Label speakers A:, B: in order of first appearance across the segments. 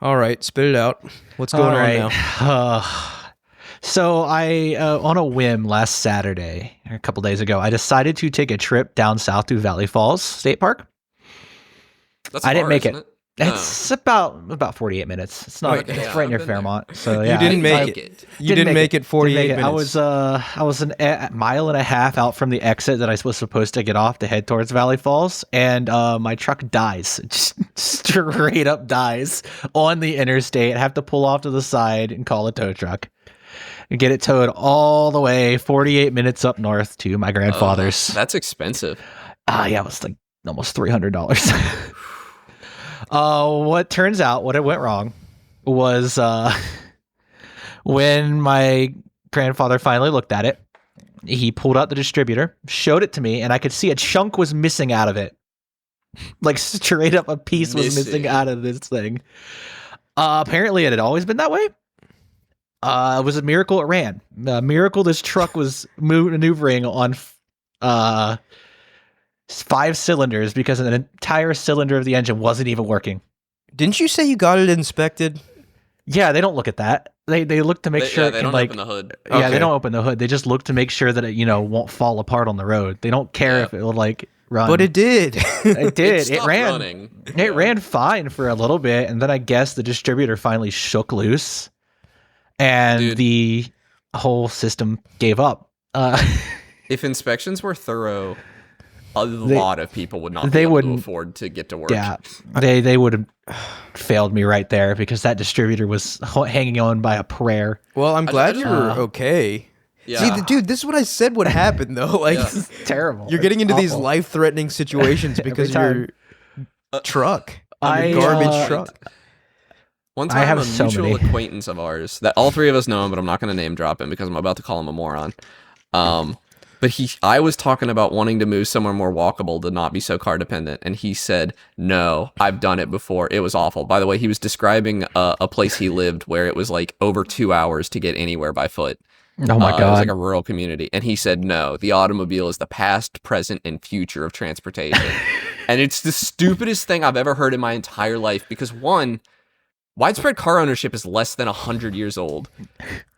A: All right, spit it out. What's going on now?
B: So I, on a whim last Saturday, or a couple days ago, I decided to take a trip down south to Valley Falls State Park.
C: That's
B: I didn't
C: far,
B: make
C: isn't
B: it.
C: No.
B: It's about 48 minutes. It's not.
A: Wait,
B: it's
C: yeah,
B: right
C: I've
B: near
C: been there.
B: Fairmont. So yeah,
A: You didn't
B: I-
A: make it. You didn't make it 48 minutes.
B: I was a mile and a half out from the exit that I was supposed to get off to head towards Valley Falls, and my truck dies. Just straight up dies on the interstate. I have to pull off to the side and call a tow truck and get it towed all the way 48 minutes up north to my grandfather's.
C: That's expensive.
B: Yeah, it was like almost $300. What turns out, what it went wrong was when my grandfather finally looked at it, he pulled out the distributor, showed it to me, and I could see a chunk was missing out of it. Like straight up a piece was missing out of this thing. Apparently it had always been that way. It was a miracle it ran. A miracle this truck was maneuvering on 5 cylinders because an entire cylinder of the engine wasn't even working.
A: Didn't you say you got it inspected?
B: Yeah, they don't look at that. They look to make sure
C: Yeah,
B: it
C: they
B: can,
C: don't
B: like,
C: open the hood.
B: Yeah,
A: Okay.
B: they don't open the hood. They just look to make sure that it, won't fall apart on the road. They don't care if it will like run.
A: But it did.
B: It did. It
C: stopped
B: ran.
C: running.
B: It ran fine for a little bit, and then I guess the distributor finally shook loose, and
C: Dude.
B: the whole system gave up.
C: If inspections were thorough, a lot of people would not
B: they
C: be able to
B: wouldn't-
C: afford to get to work.
B: Yeah, they would have failed me right there because that distributor was hanging on by a prayer.
A: Well, I'm glad
C: just-
A: you're okay.
C: Yeah.
A: See, dude, this is what I said would happen, though. Like,
C: Yeah.
B: It's terrible.
A: you're getting into these
B: Awful.
A: life-threatening situations because of
B: time.
A: your truck.
B: I,
A: Your garbage truck.
C: One
B: I
C: time,
B: have
C: a
B: so
C: mutual
B: many.
C: acquaintance of ours that all three of us know him, but I'm not going to name drop him because I'm about to call him a moron. But I was talking about wanting to move somewhere more walkable to not be so car dependent, and he said, "No, I've done it before. It was awful." By the way, he was describing a place he lived where it was like over 2 hours to get anywhere by foot.
B: Oh my
C: It was
B: god!
C: like a rural community, and he said, "No, the automobile is the past, present, and future of transportation." And it's the stupidest thing I've ever heard in my entire life because one, widespread car ownership is less than 100 years old.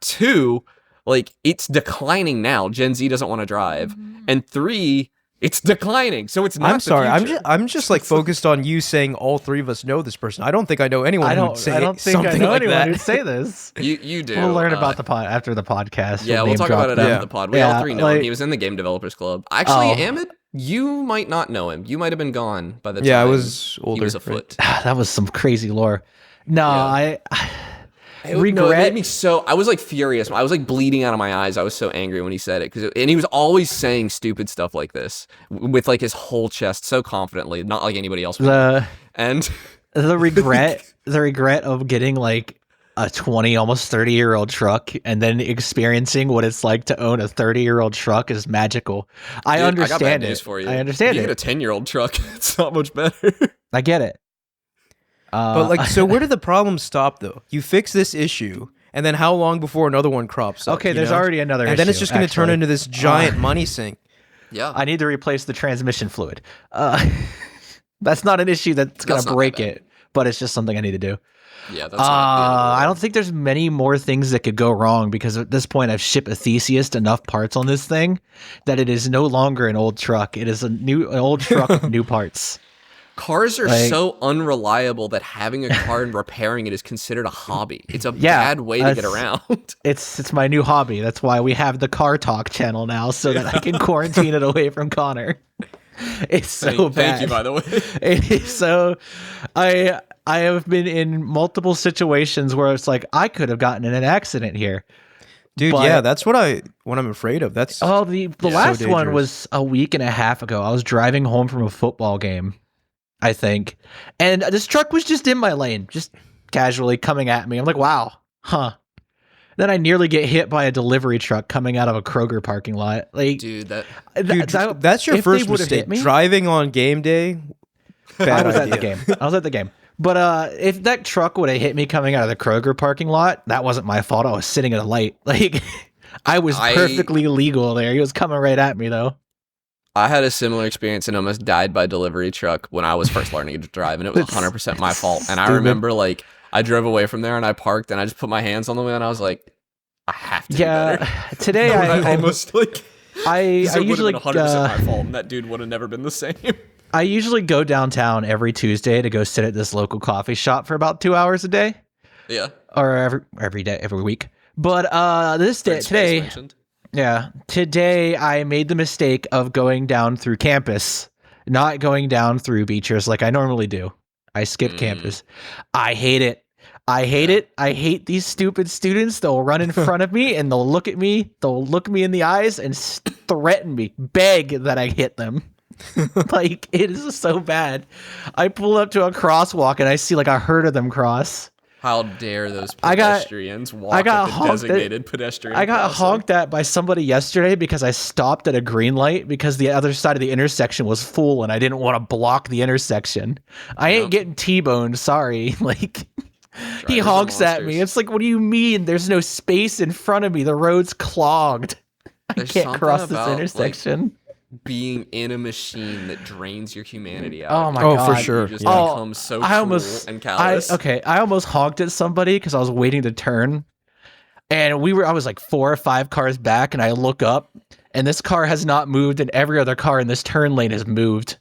C: Two, like it's declining now. Gen Z doesn't want to drive. And three, it's declining. So it's not.
A: I'm sorry.
C: The future.
A: I'm just like focused on you saying all three of us know this person. I don't think I know anyone
B: I
A: who
B: don't.
A: would say
B: I don't think I
A: something
B: know
A: like
B: anyone
A: that.
B: who'd say this.
C: You do.
B: We'll learn about the pod after the podcast.
C: Yeah, we'll
B: name
C: talk
B: drop
C: about it
B: them.
C: after
A: Yeah.
C: the pod. We all
B: Yeah,
C: three know
B: like-
C: him. He was in the Game Developers Club. Actually,
B: Oh.
C: Ahmed, you might not know him. You might have been gone by the time.
A: Yeah, I was older,
C: He was
A: right?
C: afoot.
B: That was some crazy lore. No,
C: Yeah.
B: I
C: No, it
B: regret.
C: made me so. I was like furious. I was like bleeding out of my eyes. I was so angry when he said it and he was always saying stupid stuff like this with like his whole chest so confidently, not like anybody else. Would. And
B: the regret of getting like a 20, almost 30-year-old truck and then experiencing what it's like to own a 30-year-old truck is magical. I
C: Dude,
B: understand
C: I got bad
B: it.
C: news for you.
B: I understand
C: you
B: it.
C: get a 10-year-old truck. It's not much better.
B: I get it.
A: But like, so where did the problem stop though? You fix this issue, and then how long before another one crops up?
B: okay,
A: you
B: there's
A: know?
B: already another
A: and then it's
B: issue,
A: just going to turn
B: actually.
A: into this giant money sink.
C: Yeah.
B: I need to replace the transmission fluid. That's not an issue that's going
C: That's
B: to
C: not
B: break
C: that bad.
B: it, but it's just something I need to do.
C: Yeah. That's not the end of the
B: I
C: world.
B: don't think there's many more things that could go wrong because at this point I've shipped a Theseus enough parts on this thing that it is no longer an old truck. It is an old truck with new parts.
C: Cars are
B: Like-
C: so unreliable that having a car and repairing it is considered a hobby. It's a
B: Yeah,
C: bad way to get
B: that's-
C: around.
B: It's my new hobby. That's why we have the Car Talk channel now so that I can quarantine it away from Connor. It's so bad.
C: Thank you, by the way.
B: It is so I have been in multiple situations where it's like I could have gotten in an accident here.
A: Dude,
B: But-
A: yeah, that's what I'm afraid of. That's
B: Oh, the
A: Yeah.
B: last
A: So
B: one
A: dangerous.
B: was a week and a half ago. I was driving home from a football game, I think, and this truck was just in my lane, just casually coming at me. I'm like, wow, huh. Then I nearly get hit by a delivery truck coming out of a Kroger parking lot. Like,
C: Dude, that
A: Dude, that's your
B: if they
A: first
B: would've
A: mistake.
B: hit me-
A: Driving on game day. Bad
B: I was
A: idea.
B: at the game. I was at the game. But if that truck would have hit me coming out of the Kroger parking lot, that wasn't my fault. I was sitting at a light. Like, I was perfectly legal there. He was coming right at me, though.
C: I had a similar experience and almost died by delivery truck when I was first learning to drive, and it was
B: It's
C: 100% my fault. And I
B: stupid.
C: remember, like, I drove away from there and I parked and I just put my hands on the wheel and I was like, I have to do better.
B: Today
C: I almost like
B: I usually
C: 100% my fault and that dude would have never been the same.
B: I usually go downtown every Tuesday to go sit at this local coffee shop for about 2 hours a day.
C: Yeah.
B: Or every day, every week. But today I made the mistake of going down through campus, not going down through Beechers like I normally do. I skip campus. I hate it. I hate these stupid students. They'll run in front of me and they'll look at me. They'll look me in the eyes and threaten me, beg that I hit them. Like, it is so bad. I pull up to a crosswalk and I see like a herd of them cross.
C: How dare those pedestrians walk at the designated pedestrian
B: I got
C: crossing.
B: honked at by somebody yesterday because I stopped at a green light because the other side of the intersection was full and I didn't want to block the intersection. I ain't getting T-boned, sorry. Like, he honks at me. It's like, what do you mean? There's no space in front of me. The road's clogged. I can't cross this intersection.
C: Like, being in a machine that drains your humanity out.
B: Oh my god!
A: For sure.
C: You just become so cruel and callous.
B: I almost honked at somebody because I was waiting to turn, and I was like 4 or 5 cars back, and I look up, and this car has not moved, and every other car in this turn lane has moved.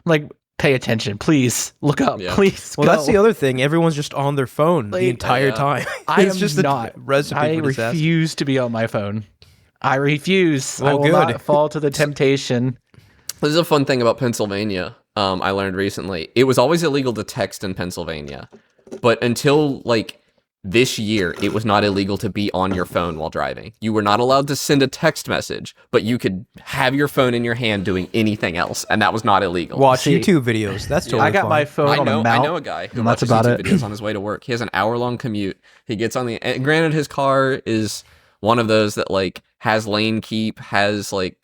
B: I'm like, pay attention, please. Look up, please.
A: Well, that's the other thing. Everyone's just on their phone the entire time.
B: It's just not. I refuse to be on my phone. I refuse. I will not fall to the temptation.
C: This is a fun thing about Pennsylvania. I learned recently. It was always illegal to text in Pennsylvania, but until like this year, it was not illegal to be on your phone while driving. You were not allowed to send a text message, but you could have your phone in your hand doing anything else, and that was not illegal.
A: Watch YouTube videos. That's totally
B: I got
A: fine.
B: my phone on a mount.
C: I know a guy who watches YouTube videos on his way to work. He has an hour-long commute. He gets on the... And granted, his car is one of those that like has lane keep, has like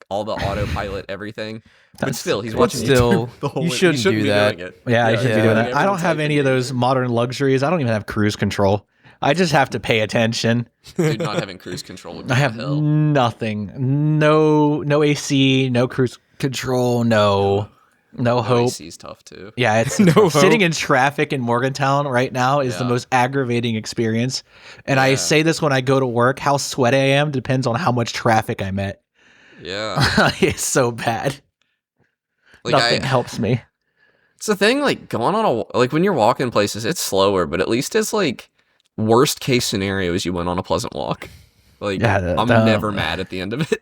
C: all the autopilot, everything. But still, he's watching YouTube the whole way.
A: You shouldn't do that.
B: Yeah, you shouldn't be doing that. I don't have any of those modern luxuries. I don't even have cruise control. I just have to pay attention.
C: Dude, not having cruise control would be
B: I have nothing. No AC, no cruise control, no hope.
C: AC's tough too.
B: Yeah, it's sitting in traffic in Morgantown right now is the most aggravating experience. And I say this when I go to work, how sweaty I am depends on how much traffic I met.
C: Yeah.
B: It's so bad.
C: Like
B: Nothing helps me.
C: It's the thing, like going on like when you're walking places, it's slower, but at least it's like worst case scenario is you went on a pleasant walk. Like I'm never mad at the end of it.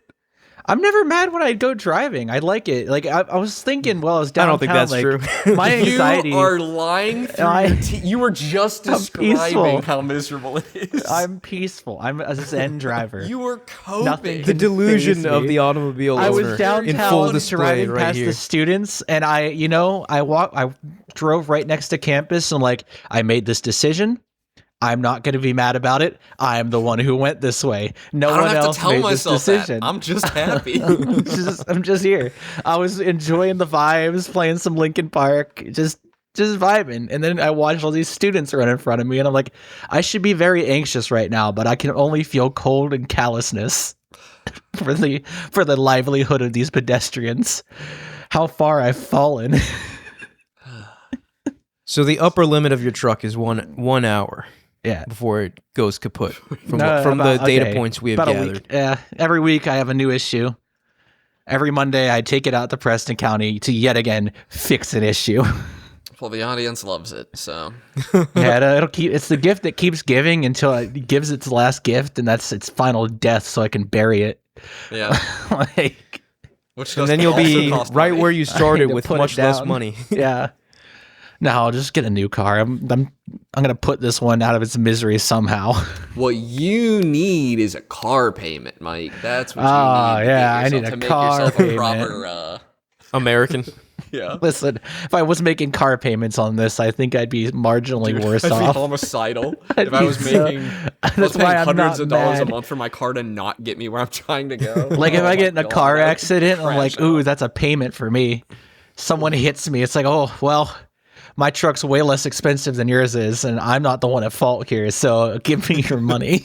B: I'm never mad when I go driving. I like it. Like I was thinking while I was downtown.
A: I don't think that's true.
B: My anxiety.
C: You are lying through you were just describing how miserable it is.
B: I'm peaceful. I'm a Zen driver.
C: You were coping.
A: The delusion of the automobile
B: I
A: owner
B: was downtown
A: in full display
B: driving
A: right
B: past
A: here.
B: the students, and I drove right next to campus, and like I made this decision. I'm not going to be mad about it. I'm the one who went this way. No one else made this decision.
C: I'm just happy.
B: I'm just here. I was enjoying the vibes, playing some Linkin Park, just vibing. And then I watched all these students run in front of me, and I'm like, I should be very anxious right now, but I can only feel cold and callousness for the livelihood of these pedestrians. How far I've fallen.
A: So the upper limit of your truck is one hour.
B: Yeah,
A: before it goes kaput. From the data points we have gathered.
B: Yeah, every week I have a new issue. Every Monday I take it out to Preston County to yet again fix an issue.
C: Well, the audience loves it, so
B: yeah, it'll keep. It's the gift that keeps giving until it gives its last gift, and that's its final death, so I can bury it.
C: Yeah,
A: and then you'll be right where you started with much less money.
B: Yeah. No, I'll just get a new car. I'm gonna put this one out of its misery somehow.
C: What you need is a car payment, Mike. That's what you need.
B: Yeah, I need a car payment.
C: Proper,
A: American.
C: Yeah.
B: Listen, if I was making car payments on this, I think I'd be marginally worse off.
C: I'd be homicidal if I was making. That's why I'm hundreds of dollars a month for my car to not get me where I'm trying to go.
B: Like if I get in a car accident, I'm like, ooh, that's a payment for me. Someone hits me, it's like, oh well. My truck's way less expensive than yours is, and I'm not the one at fault here, so give me your money.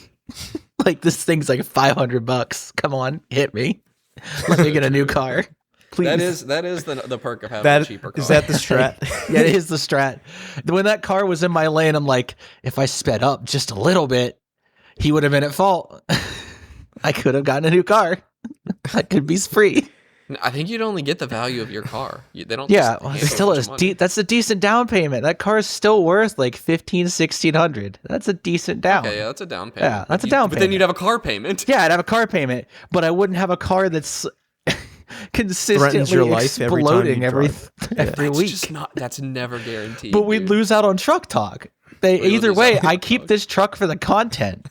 B: Like, this thing's like $500. Come on, hit me. Let me get a new car. Please.
C: That is the perk of having
A: That
C: a cheaper car.
A: is that the strat?
B: Yeah, it is the strat. When that car was in my lane, I'm like, if I sped up just a little bit, he would have been at fault. I could have gotten a new car. That could be free.
C: I think you'd only get the value of your car. They don't.
B: Yeah,
C: just
B: well,
C: hand
B: it's still
C: over much money.
B: that's a decent down payment. That car is still worth like $1,500-$1,600. That's a decent down.
C: Okay, yeah, that's a down payment.
B: Yeah, that's a
C: But
B: down
C: But then
B: payment.
C: you'd have a car payment.
B: Yeah, I'd have a car payment, but I wouldn't have a car that's consistently
A: your life every time
B: exploding
A: you
B: every
A: drive.
B: every
C: That's
B: week.
C: just not. That's never guaranteed.
B: But we'd
C: dude.
B: lose out on truck talk.
C: We would
B: Either
C: lose
B: way,
C: out on
B: I
C: truck
B: keep
C: talk.
B: this truck for the content.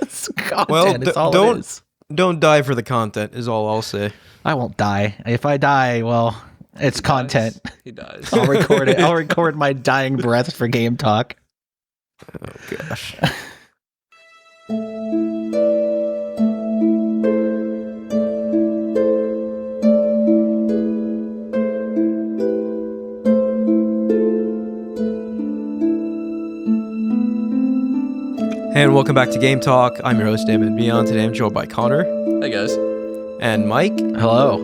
B: It's content.
A: Well,
B: it's all
A: don't-
B: it is.
A: Don't die for the content is all I'll say.
B: I won't die. If I die, well, it's content.
C: He dies.
B: I'll record it. I'll record my dying breath for game talk.
A: Oh gosh. And welcome back to Game Talk. I'm your host, Damon Beyond. Today I'm joined by Connor
C: Hey guys.
A: and Mike.
B: Hello.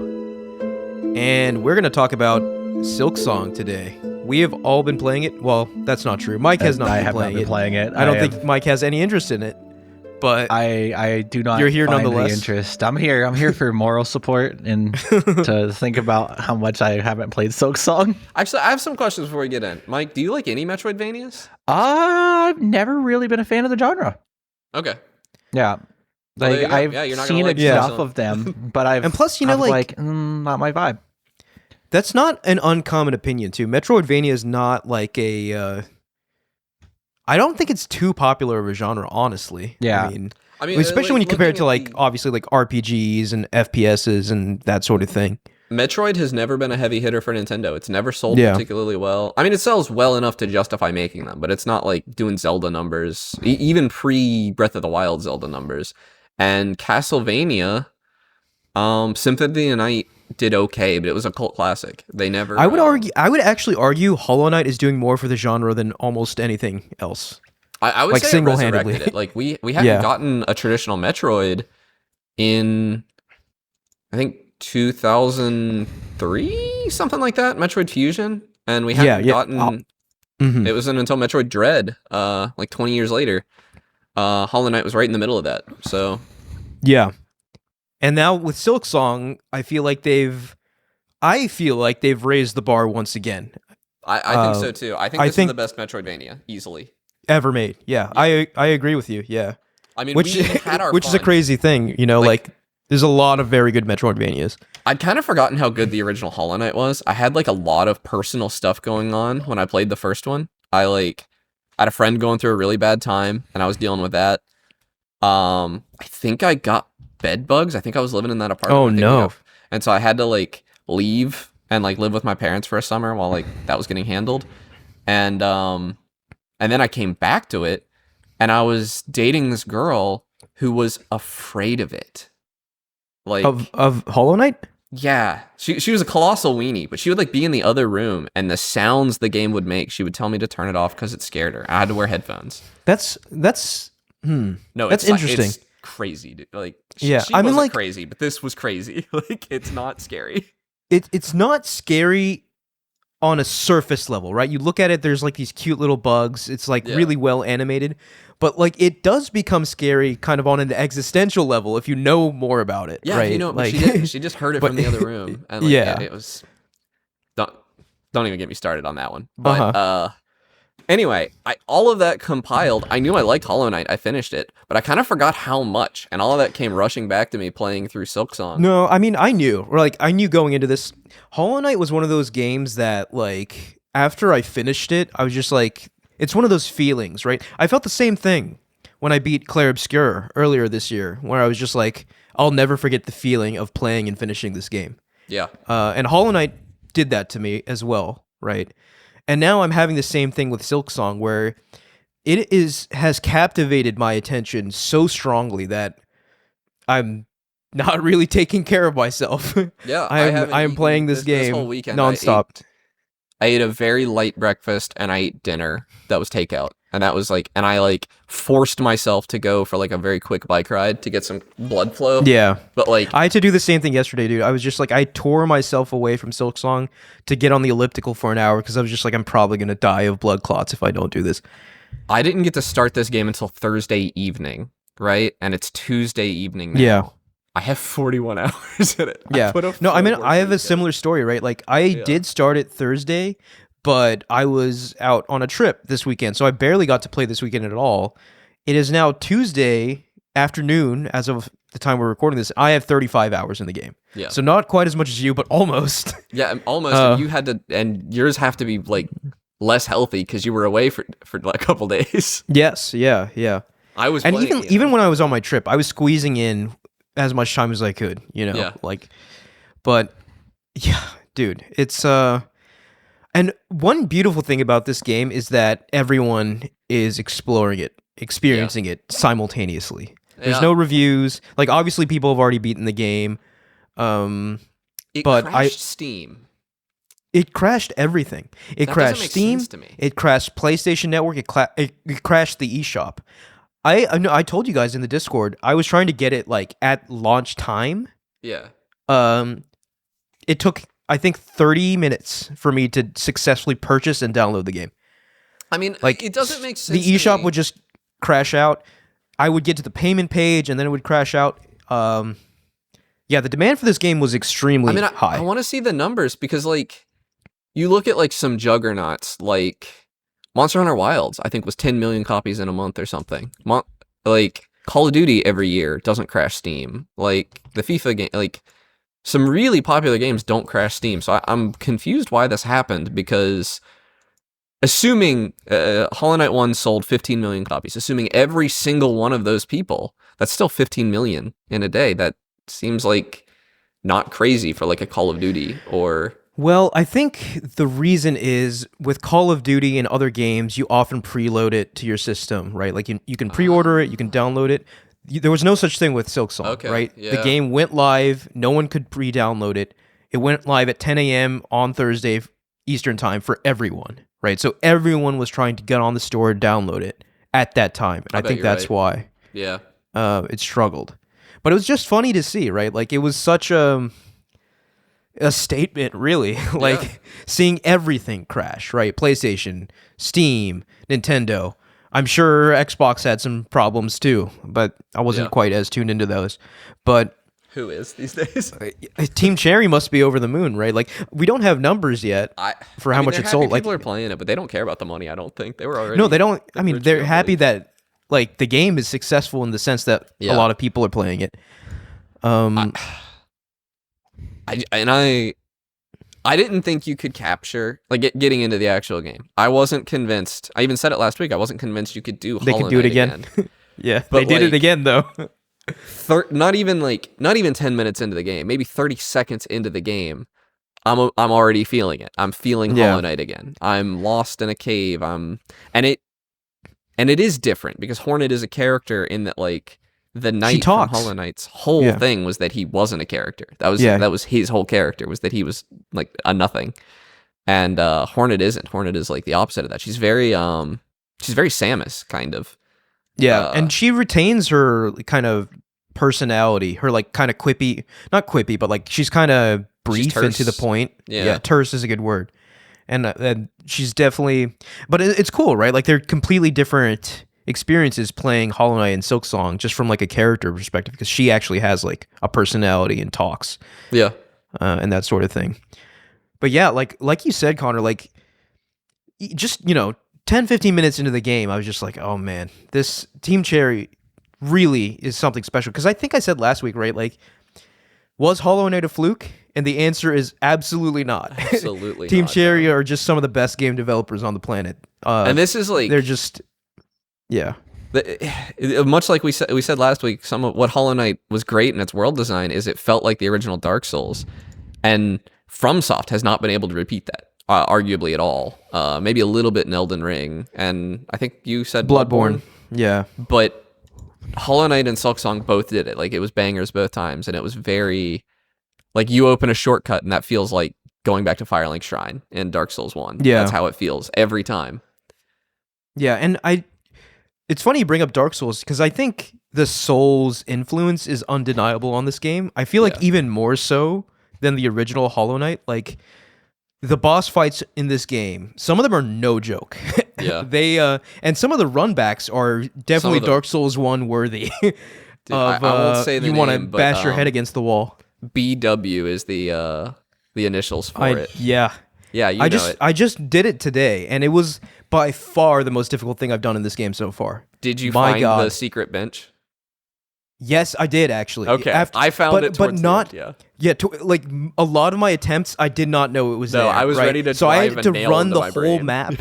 A: And we're going to talk about Silksong today. We have all been playing it. Well, that's not true. Mike has not
B: I
A: been
B: have
A: playing
B: not been
A: it.
B: playing it.
A: I don't think Mike has any interest in it. But
B: I do not.
A: You're here
B: find
A: nonetheless?
B: the interest. I'm here for moral support and to think about how much I haven't played Silksong.
C: Actually, I have some questions before we get in. Mike, do you like any Metroidvanias?
B: I've never really been a fan of the genre.
C: Okay.
B: Yeah.
C: Well, there
B: Like
C: you go.
B: I've
C: Yeah, you're not
B: seen
C: gonna like
B: enough
C: Silksong.
B: of them, but I've
A: And plus, you know,
B: I'm
A: like-
B: not my vibe.
A: that's not an uncommon opinion, too. Metroidvania is not like a... I don't think it's too popular of a genre, honestly.
B: Yeah.
C: I mean,
A: Especially when you compare it to,
C: looking at
A: like, obviously, like, RPGs and FPSs and that sort of thing.
C: Metroid has never been a heavy hitter for Nintendo. It's never sold
A: Yeah.
C: particularly well. I mean, it sells well enough to justify making them, but it's not like doing Zelda numbers, even pre Breath of the Wild Zelda numbers. And Castlevania, Symphony of the Night did okay, but it was a cult classic. They never.
A: I would actually argue Hollow Knight is doing more for the genre than almost anything else.
C: I would
A: like,
C: say
A: single-handedly.
C: it resurrected it. Like we haven't
A: Yeah.
C: gotten a traditional Metroid in, I think 2003, something like that. Metroid Fusion, and we haven't gotten.
A: Mhm.
C: It wasn't until Metroid Dread, like 20 years later. Hollow Knight was right in the middle of that. So
A: Yeah. And now with Silksong, I feel like they've raised the bar once again.
C: I think so too. I think
A: I
C: this
A: think-
C: is the best Metroidvania, easily.
A: Ever made. Yeah. I agree with you. Yeah.
C: I mean,
A: Which
C: we had our
A: which is a
C: fun.
A: crazy thing, you know, like there's a lot of very good Metroidvanias.
C: I'd kind of forgotten how good the original Hollow Knight was. I had like a lot of personal stuff going on when I played the first one. I had a friend going through a really bad time, and I was dealing with that. I think I got bed bugs. I think I was living in that apartment.
A: Oh,
C: we're thinking
A: no.
C: of. And so I had to like leave and like live with my parents for a summer while like that was getting handled. And then I came back to it, and I was dating this girl who was afraid of it. Like
A: Of Hollow Knight?
C: yeah, she was a colossal weenie, but she would like be in the other room, and the sounds the game would make, she would tell me to turn it off because it scared her. I had to wear headphones.
A: That's
C: No,
A: That's
C: it's like-
A: interesting.
C: it's crazy, dude. Like
A: Yeah,
C: she
A: I mean,
C: wasn't
A: like-
C: crazy, but this was crazy. Like it's not scary.
A: it's not scary on a surface level, right? You look at it, there's like these cute little bugs. It's like
C: Yeah.
A: really well animated, but like it does become scary kind of on an existential level if you know more about it,
C: Yeah,
A: right?
C: you know, but
A: like
C: she didn't. She just heard it
A: but-
C: from the other room, and like,
A: Yeah.
C: it was. Don't even get me started on that one. But
A: Uh-huh.
C: anyway, all of that compiled. I knew I liked Hollow Knight. I finished it, but I kind of forgot how much, and all of that came rushing back to me playing through Silksong.
A: No, I mean, I knew going into this. Hollow Knight was one of those games that, like, after I finished it, I was just like, it's one of those feelings, right? I felt the same thing when I beat Clair Obscur earlier this year, where I was just like, I'll never forget the feeling of playing and finishing this game.
C: Yeah,
A: And Hollow Knight did that to me as well, right? And now I'm having the same thing with Silksong, where has captivated my attention so strongly that I'm not really taking care of myself.
C: yeah.
A: I am
C: haven't
A: I am
C: eaten
A: playing this game
C: whole weekend. I ate
A: nonstop.
C: I ate a very light breakfast and I ate dinner that was takeout. And that was like, and I like forced myself to go for like a very quick bike ride to get some blood flow.
A: Yeah.
C: But like,
A: I had to do the same thing yesterday, dude. I was just like, I tore myself away from Silksong to get on the elliptical for an hour because I was just like, I'm probably going to die of blood clots if I don't do this.
C: I didn't get to start this game until Thursday evening, right? And it's Tuesday evening now.
A: Yeah.
C: I have 41 hours in it.
A: Yeah. No, I mean, I have a similar story, right? Like, I did start it Thursday, but I was out on a trip this weekend, so I barely got to play this weekend at all. It is now Tuesday afternoon, as of the time we're recording this. I have 35 hours in the game.
C: Yeah.
A: So not quite as much as you, but almost.
C: Yeah, almost. And you had to, and yours have to be like less healthy because you were away for like a couple days.
A: Yes. Yeah. Yeah.
C: I was,
A: And
C: playing,
A: even when I was on my trip, I was squeezing in as much time as I could, you know,
C: Yeah.
A: like, but yeah, dude, it's, and one beautiful thing about this game is that everyone is exploring it, experiencing it simultaneously. There's
C: Yeah.
A: no reviews. Like, obviously, people have already beaten the game.
C: It
A: but
C: crashed Steam.
A: It crashed everything. It
C: That
A: crashed
C: doesn't make
A: Steam.
C: sense to me.
A: It crashed PlayStation Network. It crashed the eShop. I told you guys in the Discord, I was trying to get it like at launch time.
C: Yeah.
A: It took, I think, 30 minutes for me to successfully purchase and download the game.
C: I mean,
A: Like,
C: it doesn't make sense.
A: The eShop
C: to me.
A: would just crash out. I would get to the payment page and then it would crash out. Yeah, the demand for this game was extremely high.
C: I want to see the numbers because, like, you look at like some juggernauts, like Monster Hunter Wilds. I think was 10 million copies in a month or something. Like Call of Duty every year doesn't crash Steam. Like the FIFA game, like some really popular games don't crash Steam. So I'm confused why this happened because assuming Hollow Knight 1 sold 15 million copies, assuming every single one of those people, that's still 15 million in a day. That seems like not crazy for like a Call of Duty or...
A: Well, I think the reason is with Call of Duty and other games, you often preload it to your system, right? Like you can pre-order it, you can download it. There was no such thing with Silksong,
C: Okay,
A: right?
C: yeah.
A: The game went live. No one could pre-download it. It went live at 10 a.m. on Thursday Eastern time for everyone, right? So everyone was trying to get on the store and download it at that time. And I
C: bet
A: think
C: you're
A: that's
C: right.
A: why
C: Yeah.
A: it struggled. But it was just funny to see, right? Like it was such a statement, really. Like
C: Yeah.
A: seeing everything crash, right? PlayStation, Steam, Nintendo. I'm sure Xbox had some problems too, but I wasn't
C: Yeah.
A: quite as tuned into those. But
C: Who is these days?
A: Team Cherry must be over the moon, right? Like we don't have numbers yet for how much
C: they're
A: it sold.
C: happy
A: Like
C: people are playing it, but they don't care about the money. I don't think they were already.
A: no, they don't. I mean,
C: rich
A: they're
C: company.
A: happy that like the game is successful in the sense that
C: Yeah.
A: a lot of people are playing it.
C: I didn't think you could capture like getting into the actual game. I wasn't convinced. I even said it last week. I wasn't convinced you could do.
A: They
C: Hollow
A: can do it
C: Knight
A: again. Yeah,
C: But,
A: they did it
C: like-
A: again though.
C: Not even 10 minutes into the game. Maybe 30 seconds into the game. I'm already feeling it. I'm feeling
A: Yeah.
C: Hollow Knight again. I'm lost in a cave. And it is different because Hornet is a character in that like the knight from
A: talks.
C: Hollow Knight's whole
A: Yeah.
C: thing was that he wasn't a character. That
A: Yeah.
C: was his whole character was that he was like a nothing. And Hornet isn't. Hornet is like the opposite of that. She's very Samus kind of.
A: Yeah, and she retains her kind of personality, her like kind of quippy, not quippy, but like she's kind of brief and to the
C: terse.
A: point.
C: Yeah.
A: Terse is a good word. And she's definitely, but it's cool, right? Like they're completely different experiences playing Hollow Knight and Silksong just from like a character perspective because she actually has like a personality and talks
C: Yeah.
A: and that sort of thing. But yeah, like you said, Connor, like just, 10, 15 minutes into the game, I was just like, oh man, this Team Cherry really is something special. Because I think I said last week, right? Like, was Hollow Knight a fluke? And the answer is absolutely not.
C: Absolutely
A: Team
C: not,
A: Cherry are just some of the best game developers on the planet.
C: And this is like
A: they're just, yeah.
C: much like we said last week, some of what Hollow Knight was great in its world design is it felt like the original Dark Souls, and FromSoft has not been able to repeat that, arguably at all. Maybe a little bit in Elden Ring, and I think you said Bloodborne.
A: Yeah.
C: But Hollow Knight and Silksong both did it. Like it was bangers both times, and it was very like you open a shortcut, and that feels like going back to Firelink Shrine in Dark Souls 1.
A: Yeah.
C: That's how it feels every time.
A: Yeah, and it's funny you bring up Dark Souls because I think the Souls influence is undeniable on this game. I feel like even more so than the original Hollow Knight. Like the boss fights in this game, some of them are no joke.
C: Yeah.
A: They and some of the runbacks are definitely Dark Souls 1 worthy.
C: Dude, I won't say the
A: you
C: name,
A: want to
C: but,
A: bash your head against the wall.
C: BW is the initials for it.
A: Yeah.
C: Yeah,
A: I just did it today, and it was by far the most difficult thing I've done in this game so far.
C: Did you
A: My
C: find
A: God.
C: the secret bench?
A: Yes, I did actually.
C: Okay, I found it,
A: but not.
C: the end,
A: Yeah, like a lot of my attempts, I did not know it was there.
C: I was
A: right?
C: ready to
A: so I
C: drive
A: had
C: a
A: to
C: nail
A: run
C: into
A: the
C: my
A: whole
C: brain.
A: map,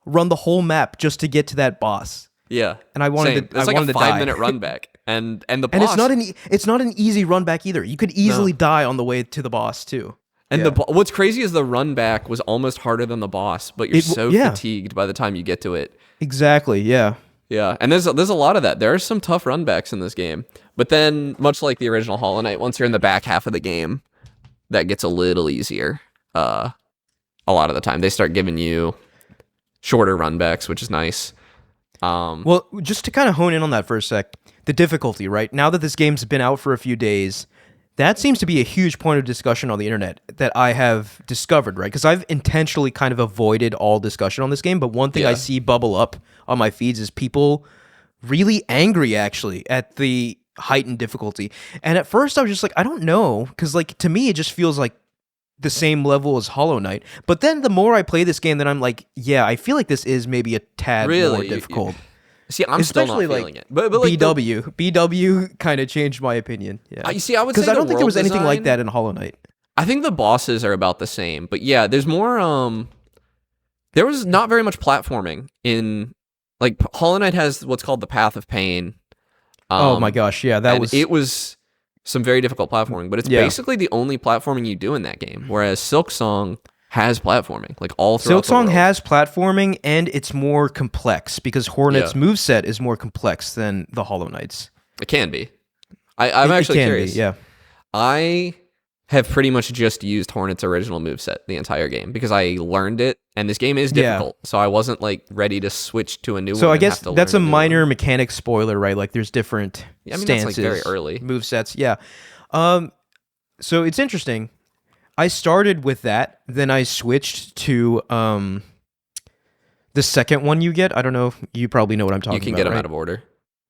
A: run the whole map just to get to that boss.
C: Yeah,
A: And I wanted
C: same.
A: to.
C: It's
A: I
C: like
A: wanted
C: a
A: to die.
C: 5-minute run back, and the boss.
A: And it's not an easy run back either. You could easily die on the way to the boss too.
C: And
A: Yeah.
C: what's crazy is the run back was almost harder than the boss, but you're so fatigued by the time you get to it.
A: Exactly. Yeah.
C: Yeah, and there's a lot of that. There are some tough run backs in this game, but then much like the original Hollow Knight, once you're in the back half of the game, that gets a little easier. A lot of the time, they start giving you shorter run backs, which is nice.
A: Well, just to kind of hone in on that for a sec, the difficulty, right? Now that this game's been out for a few days, that seems to be a huge point of discussion on the internet that I have discovered, right? Because I've intentionally kind of avoided all discussion on this game, but one thing I see bubble up on my feeds is people really angry, actually, at the heightened difficulty. And at first I was just like, I don't know, because like to me it just feels like the same level as Hollow Knight. But then the more I play this game, then I'm like, yeah, I feel like this is maybe a tad more difficult.
C: See, I'm still not
A: Especially,
C: feeling it. But like
A: BW kind of changed my opinion. Yeah,
C: you see, I would say
A: because I don't think there
C: world
A: was anything like
C: design-
A: that in Hollow Knight.
C: I think the bosses are about the same, but yeah, there's more. There was not very much platforming in, like, Hollow Knight has what's called the Path of Pain.
A: Oh my gosh, yeah,
C: It was some very difficult platforming, but it's basically the only platforming you do in that game. Whereas Silksong has platforming, like all throughout the
A: Silksong
C: world.
A: has platforming, and it's more complex because Hornet's moveset is more complex than the Hollow Knight's.
C: It can be. I'm actually curious.
A: Yeah.
C: I have pretty much just used Hornet's original moveset the entire game because I learned it, and this game is difficult, so I wasn't like ready to switch to a new one.
A: So I
C: and
A: guess
C: have to
A: that's a
C: learn new
A: minor
C: one.
A: mechanic spoiler, right? Like there's different stances,
C: that's like very early.
A: movesets. Yeah. So it's interesting. I started with that, then I switched to the second one you get. I don't know if you probably know what I'm talking about.
C: You can get them
A: right?
C: out of order.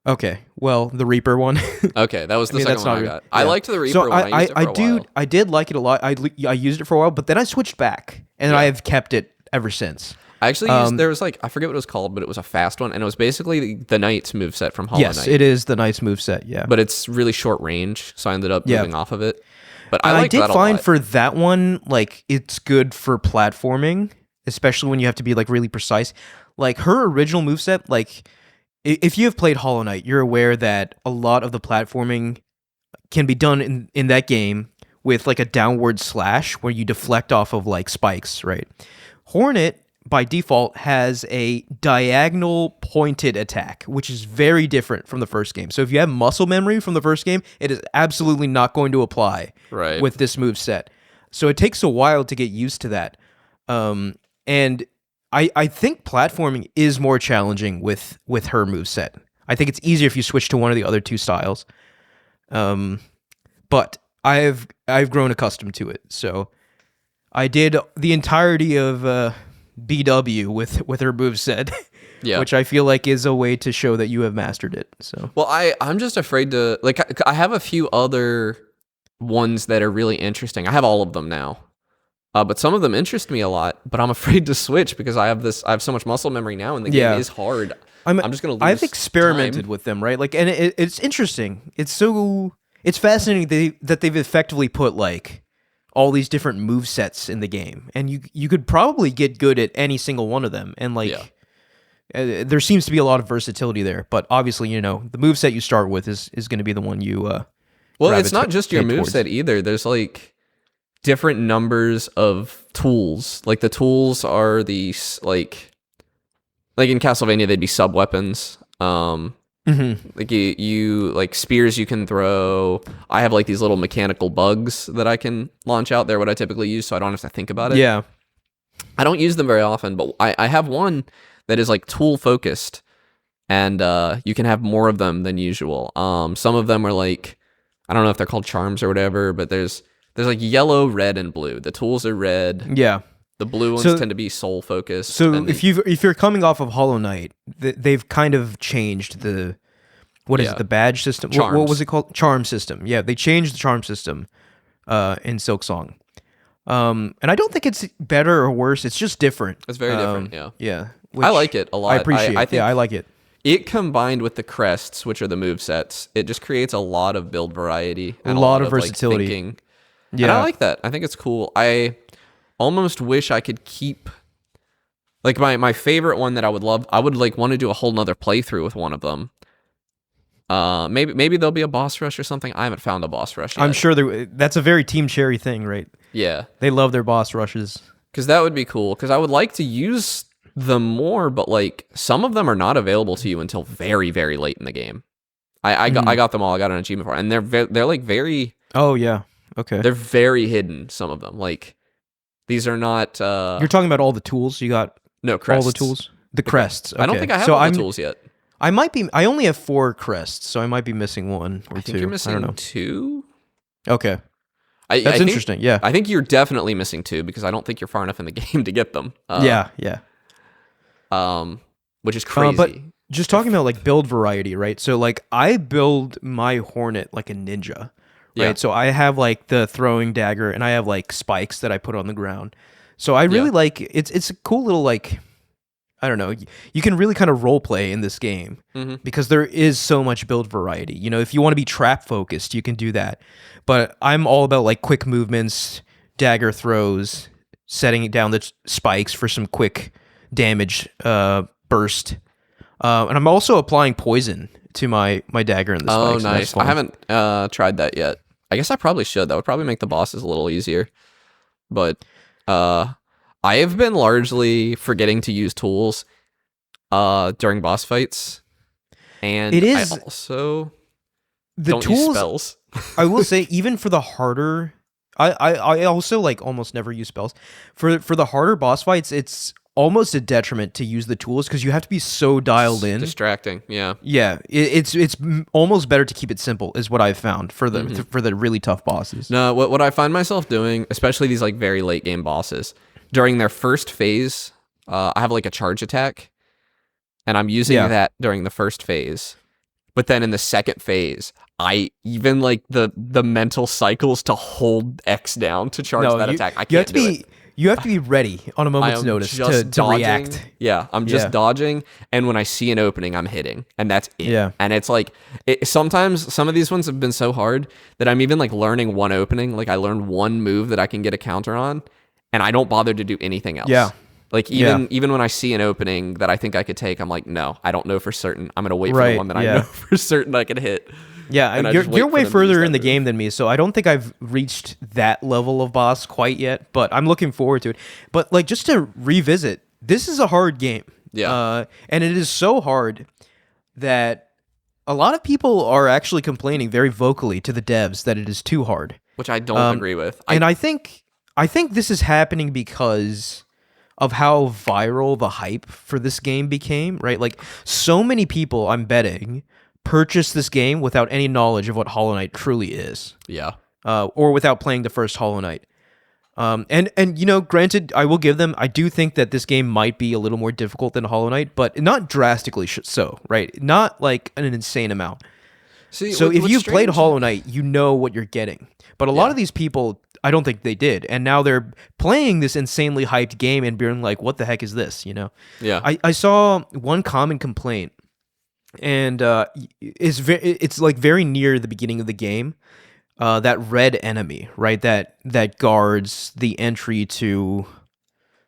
A: Okay, well, the Reaper one.
C: Okay, that was the
A: I mean,
C: second
A: that's
C: one
A: not
C: I
A: re-
C: got. I
A: yeah.
C: liked the Reaper
A: So
C: one. I used it for a while.
A: I did like it a lot. I used it for a while, but then I switched back, and I have kept it ever since.
C: I actually used, there was like, I forget what it was called, but it was a fast one, and it was basically the Knight's moveset from Hollow
A: Yes,
C: Knight.
A: it is the Knight's moveset, yeah.
C: But it's really short range, so I ended up moving off of it. But I
A: did
C: that a
A: find
C: lot.
A: for that one, like, it's good for platforming, especially when you have to be, like, really precise. Like, her original moveset, like, if you have played Hollow Knight, you're aware that a lot of the platforming can be done in that game with, like, a downward slash where you deflect off of, like, spikes, right? Hornet, by default, has a diagonal pointed attack, which is very different from the first game. So if you have muscle memory from the first game, it is absolutely not going to apply with this move set. So it takes a while to get used to that. And I think platforming is more challenging with her move set. I think it's easier if you switch to one of the other two styles. But I've grown accustomed to it. So I did the entirety of BW with her moveset, which I feel like is a way to show that you have mastered it. So
C: well, I'm just afraid to, like, I have a few other ones that are really interesting. I have all of them now, but some of them interest me a lot. But I'm afraid to switch because I have so much muscle memory now, and the game is hard. I'm just gonna lose
A: I've experimented
C: time.
A: with them, right? Like, and it's interesting. It's fascinating that they've effectively put like all these different move sets in the game, and you could probably get good at any single one of them, and like there seems to be a lot of versatility there. But obviously, you know, the move set you start with is going to be the one you
C: well, it's not just your move set either. There's like different numbers of tools. Like the tools are these like in Castlevania they'd be sub weapons. Like you like spears you can throw. I have like these little mechanical bugs that I can launch out. They're what I typically use, so I don't have to think about it.
A: Yeah.
C: I don't use them very often, but I have one that is like tool focused, and you can have more of them than usual. Some of them are like, I don't know if they're called charms or whatever, but there's like yellow, red, and blue. The tools are red.
A: Yeah.
C: The blue ones tend to be soul focused.
A: So if you're coming off of Hollow Knight, they've kind of changed the the badge system? What was it called? Charm system. Yeah, they changed the charm system in Silksong. And I don't think it's better or worse. It's just different.
C: It's very different. Yeah.
A: Yeah.
C: I like it a lot.
A: I appreciate. I think I like it.
C: It combined with the crests, which are the move sets, it just creates a lot of build variety and
A: a lot of
C: versatility.
A: Like,
C: thinking.
A: Yeah,
C: and I like that. I think it's cool. I almost wish I could keep like my favorite one that I would like want to do a whole nother playthrough with one of them. Maybe there'll be a boss rush or something. I haven't found a boss rush yet.
A: I'm sure that's a very Team Cherry thing, right?
C: Yeah.
A: They love their boss rushes.
C: Because that would be cool. Because I would like to use them more, but like some of them are not available to you until very, very late in the game. I got them all. I got an achievement for it. And they're like very...
A: Oh, yeah. Okay.
C: They're very hidden, some of them. Like, these are not...
A: You're talking about all the tools you got?
C: No, crests.
A: All the tools? The crests. Okay.
C: I don't think I have all the tools yet.
A: I might be... I only have 4 crests, so I might be missing 1 or 2.
C: I think you're missing 2?
A: Okay. That's interesting, yeah.
C: I think you're definitely missing 2, because I don't think you're far enough in the game to get them.
A: Yeah.
C: Which is crazy.
A: But just talking about, like, build variety, right? So, like, I build my Hornet like a ninja. Right, so I have like the throwing dagger, and I have like spikes that I put on the ground. So I really like it's a cool little like, I don't know. You can really kind of role play in this game because there is so much build variety. You know, if you want to be trap focused, you can do that. But I'm all about like quick movements, dagger throws, setting down the spikes for some quick damage burst, and I'm also applying poison to my dagger and the spikes.
C: Oh, nice! I haven't tried that yet. I guess I probably should. That would probably make the bosses a little easier. But I have been largely forgetting to use tools during boss fights. And I also don't use spells.
A: I will say, even for the harder... I also like almost never use spells. For the harder boss fights, it's almost a detriment to use the tools because you have to be so dialed in.
C: Distracting, yeah.
A: Yeah, it's almost better to keep it simple is what I've found for the really tough bosses.
C: No, what I find myself doing, especially these like very late game bosses, during their first phase, I have like a charge attack, and I'm using that during the first phase. But then in the second phase, I even like the mental cycles to hold X down to charge that attack. I can't do it.
A: You have to be ready on a moment's notice to react.
C: Yeah, I'm just dodging, and when I see an opening, I'm hitting, and that's it.
A: Yeah.
C: And it's like, sometimes some of these ones have been so hard that I'm even like learning one opening. Like I learned one move that I can get a counter on, and I don't bother to do anything else.
A: Yeah.
C: Like even when I see an opening that I think I could take, I'm like, no, I don't know for certain. I'm gonna wait for the one that I know for certain I can hit.
A: Yeah, you're way further in the game than me, so I don't think I've reached that level of boss quite yet, but I'm looking forward to it. But like, just to revisit, this is a hard game.
C: Yeah.
A: And it is so hard that a lot of people are actually complaining very vocally to the devs that it is too hard.
C: Which I don't agree with.
A: I think this is happening because of how viral the hype for this game became, right? Like, so many people, I'm betting, purchased this game without any knowledge of what Hollow Knight truly is.
C: Yeah.
A: Or without playing the first Hollow Knight. And you know, granted, I will give them, I do think that this game might be a little more difficult than Hollow Knight, but not drastically so, right? Not like an insane amount.
C: See,
A: so if you've played Hollow Knight, you know what you're getting. But a lot of these people, I don't think they did. And now they're playing this insanely hyped game and being like, what the heck is this, you know?
C: Yeah.
A: I saw one common complaint, and it's like very near the beginning of the game. That red enemy, right? That guards the entry to,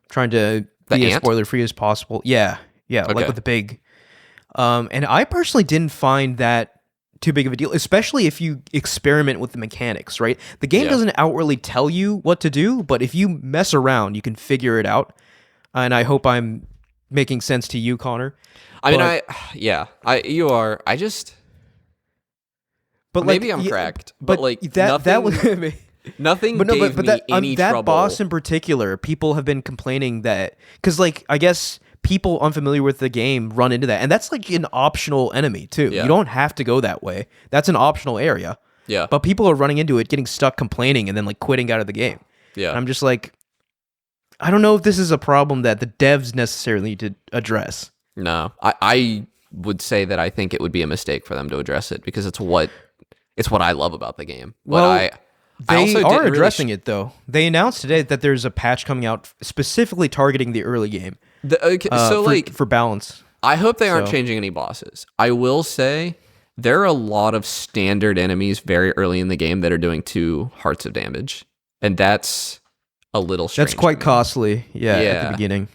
A: trying to be as spoiler free as possible. Yeah, okay. Like with the big. And I personally didn't find that too big of a deal, especially if you experiment with the mechanics, right? The game doesn't outwardly tell you what to do, but if you mess around, you can figure it out. And I hope I'm making sense to you, Connor.
C: I mean, you are.
A: But
C: maybe
A: like,
C: I'm
A: yeah,
C: correct, but like
A: that was.
C: nothing
A: But no,
C: gave
A: but
C: me any
A: that
C: trouble.
A: boss in particular, people have been complaining that because, like, I guess people unfamiliar with the game run into that, and that's like an optional enemy too.
C: Yeah.
A: You don't have to go that way. That's an optional area.
C: Yeah,
A: But people are running into it, getting stuck, complaining, and then like quitting out of the game.
C: yeah.
A: And I'm just like, I don't know if this is a problem that the devs necessarily need to address.
C: No, I would say that I think it would be a mistake for them to address it because it's what I love about the game. But
A: Well,
C: I
A: They
C: also
A: are
C: didn't
A: addressing it though. They announced today that there's a patch coming out specifically targeting the early game. For balance.
C: I hope they aren't
A: So-
C: changing any bosses. I will say there are a lot of standard enemies very early in the game that are doing 2 hearts of damage, and that's a little strange.
A: That's quite
C: to me.
A: costly. Yeah, at
C: Yeah.
A: the beginning.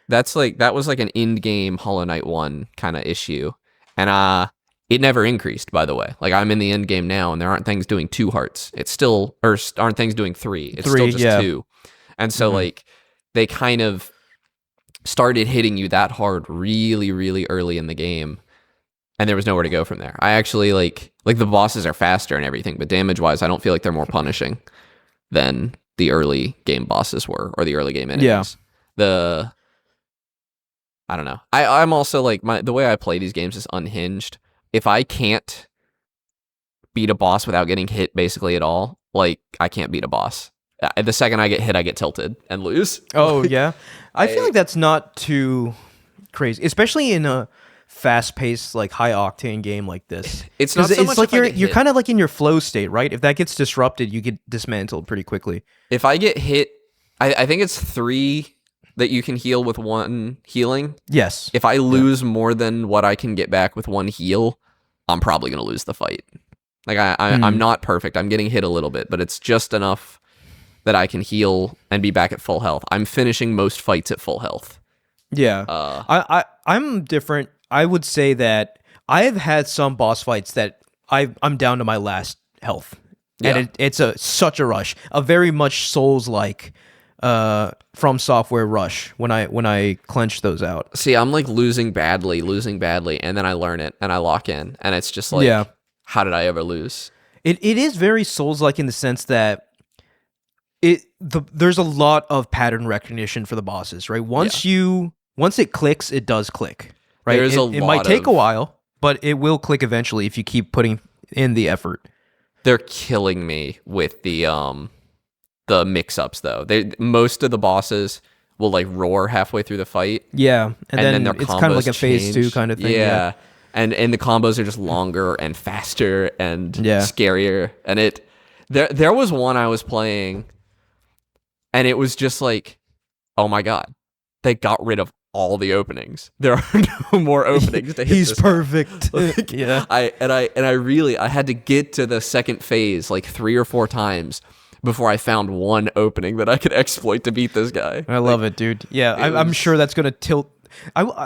C: That was like an in-game Hollow Knight 1 kind of issue, and it never increased. By the way, like I'm in the end game now, and there aren't things doing 2 hearts. It's still aren't things doing 3. It's still just 2, and so like they kind of started hitting you that hard really, really early in the game, and there was nowhere to go from there. I actually like the bosses are faster and everything, but damage-wise, I don't feel like they're more punishing than the early game bosses were or the early game enemies.
A: Yeah.
C: I don't know. I'm also like the way I play these games is unhinged. If I can't beat a boss without getting hit basically at all, like I can't beat a boss. The second I get hit, I get tilted and lose.
A: Oh yeah, I feel like that's not too crazy, especially in a fast-paced, like high-octane game like this.
C: It's not
A: 'Cause
C: so
A: it's
C: much
A: like
C: if I
A: you're
C: get
A: you're
C: hit.
A: kind of like in your flow state, right? If that gets disrupted, you get dismantled pretty quickly.
C: If I get hit, I think it's 3 that you can heal with 1 healing.
A: Yes.
C: If I lose more than what I can get back with 1 heal, I'm probably going to lose the fight. Like I'm not perfect. I'm getting hit a little bit, but it's just enough that I can heal and be back at full health. I'm finishing most fights at full health.
A: Yeah. I'm different. I would say that I have had some boss fights that I'm down to my last health.
C: Yeah.
A: And it's such a rush. A very much Souls-like From Software rush when I clench those out.
C: See, I'm like losing badly, and then I learn it and I lock in, and it's just like,
A: Yeah.
C: how did I ever lose?
A: It is very Souls-like in the sense that there's a lot of pattern recognition for the bosses, right? Once it clicks, it does click, right?
C: There's
A: it might take a while, but it will click eventually if you keep putting in the effort.
C: They're killing me with the mix-ups though. Most of the bosses will like roar halfway through the fight.
A: Yeah, and then
C: their
A: it's kind of like a
C: combos
A: phase
C: change.
A: 2 kind of thing.
C: Yeah. And the combos are just longer and faster and scarier. And there was one I was playing, and it was just like, oh my god, they got rid of all the openings. There are no more openings to hit.
A: He's
C: this guy.
A: perfect.
C: Like,
A: Yeah.
C: I had to get to the second phase like 3 or 4 times before I found one opening that I could exploit to beat this guy.
A: I love it, dude. Yeah, I'm sure that's going to tilt.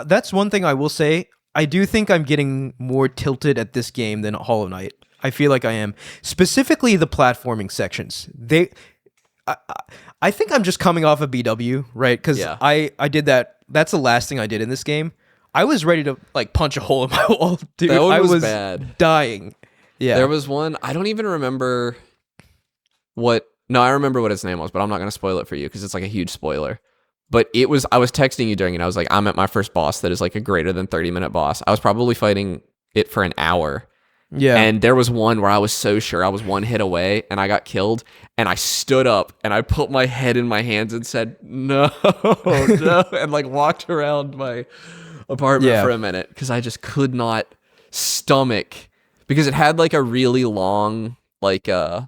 A: That's one thing I will say. I do think I'm getting more tilted at this game than Hollow Knight. I feel like I am. Specifically the platforming sections. I think I'm just coming off of BW, right? Because I did that. That's the last thing I did in this game. I was ready to like punch a hole in my wall, dude.
C: That one
A: I
C: was
A: was
C: bad.
A: dying. Yeah.
C: There was one, I don't even remember I remember what his name was, but I'm not going to spoil it for you because it's like a huge spoiler. But I was texting you during it. I was like, I'm at my first boss that is like a greater than 30-minute boss. I was probably fighting it for an hour.
A: Yeah.
C: And there was one where I was so sure I was 1 hit away and I got killed. And I stood up and I put my head in my hands and said, no, no. And like walked around my apartment for a minute because I just could not stomach, because it had like a really long, like the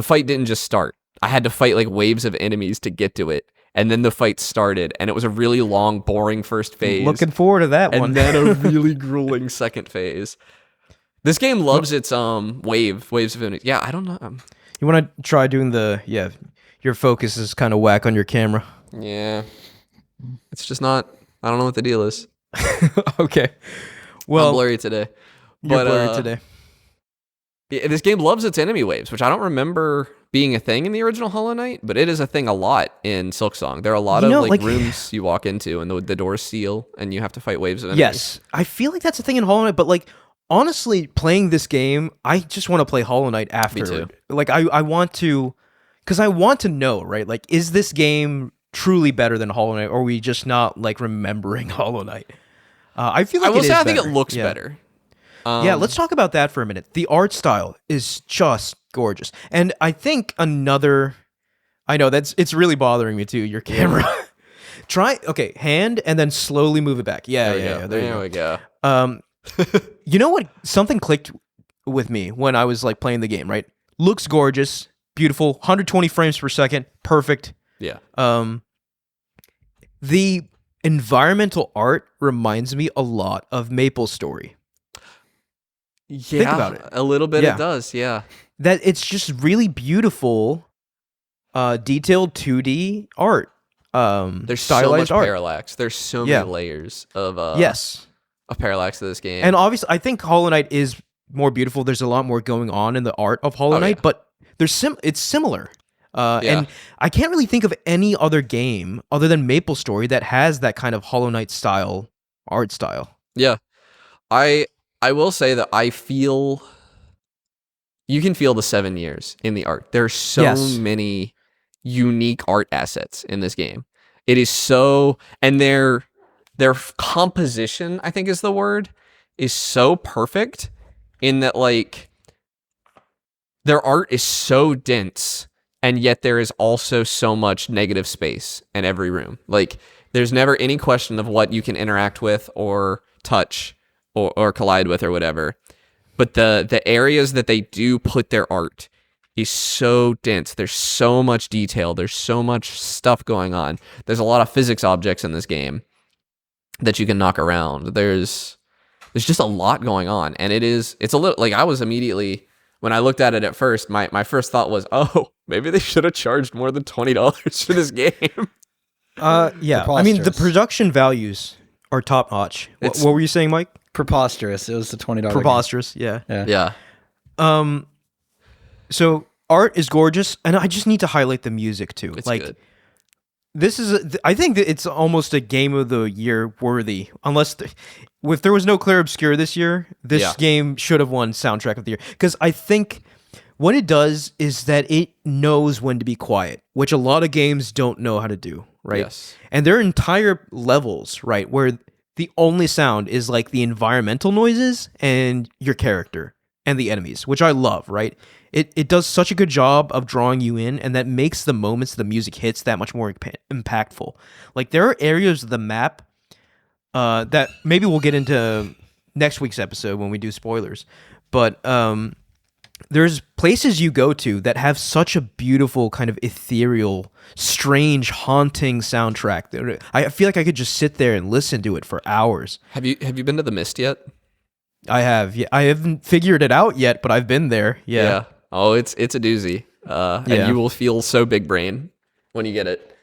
C: fight didn't just start. I had to fight like waves of enemies to get to it. And then the fight started, and it was a really long, boring first phase.
A: Looking forward to that one.
C: And then a really grueling second phase. This game loves its waves of enemies. Yeah, I don't know.
A: You want to try doing your focus is kind of whack on your camera.
C: Yeah. It's just not, I don't know what the deal is.
A: Okay. Well,
C: I'm blurry today.
A: You're blurry today.
C: This game loves its enemy waves, which I don't remember being a thing in the original Hollow Knight, but it is a thing a lot in Silksong. There are a lot of like rooms you walk into and the doors seal and you have to fight waves of enemies.
A: Yes, I feel like that's a thing in Hollow Knight, but like honestly, playing this game, I just want to play Hollow Knight after.
C: Me too.
A: Like I want to, because I want to know, right? Like, is this game truly better than Hollow Knight, or are we just not like remembering Hollow Knight? I feel like
C: I think it looks better.
A: Yeah, let's talk about that for a minute. The art style is just gorgeous. And I think I know it's really bothering me too, your camera. Hand and then slowly move it back. Yeah,
C: there we go.
A: You know what? Something clicked with me when I was like playing the game, right? Looks gorgeous, beautiful, 120 frames per second, perfect.
C: Yeah.
A: The environmental art reminds me a lot of Maple Story.
C: Yeah,
A: think about it.
C: A little bit.
A: Yeah.
C: It does. Yeah.
A: That it's just really beautiful, detailed 2D art.
C: There's
A: stylized
C: so much
A: art.
C: parallax. There's so many layers of
A: yes,
C: of parallax to this game.
A: and obviously, I think Hollow Knight is more beautiful. There's a lot more going on in the art of Hollow Knight, but it's similar. And I can't really think of any other game other than Maple Story that has that kind of Hollow Knight style art style.
C: Yeah, I will say that you can feel the 7 years in the art. There's so many unique art assets in this game. It is so, and their composition, I think is the word, is so perfect in that like their art is so dense, and yet there is also so much negative space in every room. Like there's never any question of what you can interact with or touch or collide with or whatever. But the areas that they do put their art is so dense. There's so much detail. There's so much stuff going on. There's a lot of physics objects in this game that you can knock around. There's just a lot going on. And it's a little, like I was immediately, when I looked at it at first, my first thought was, oh, maybe they should have charged more than $20 for this game.
A: Yeah. I mean, the production values are top notch. What were you saying, Mike?
B: Preposterous. It was the $20.
A: Preposterous.
B: Yeah.
C: Yeah.
A: So art is gorgeous, and I just need to highlight the music too.
C: It's
A: like
C: good.
A: this is, I think that it's almost a game of the year worthy. Unless if there was no Clair Obscur this year, this game should have won soundtrack of the year. Because I think what it does is that it knows when to be quiet, which a lot of games don't know how to do. Right.
C: Yes.
A: And there are entire levels, right, where the only sound is like the environmental noises and your character and the enemies, which I love, right? It does such a good job of drawing you in, and that makes the moments the music hits that much more impactful. Like there are areas of the map that maybe we'll get into next week's episode when we do spoilers, but there's places you go to that have such a beautiful kind of ethereal, strange, haunting soundtrack. I feel like I could just sit there and listen to it for hours.
C: Have you been to the Mist yet?
A: I have. Yeah, I haven't figured it out yet, but I've been there. Yeah.
C: Oh, it's a doozy. And you will feel so big brain when you get it.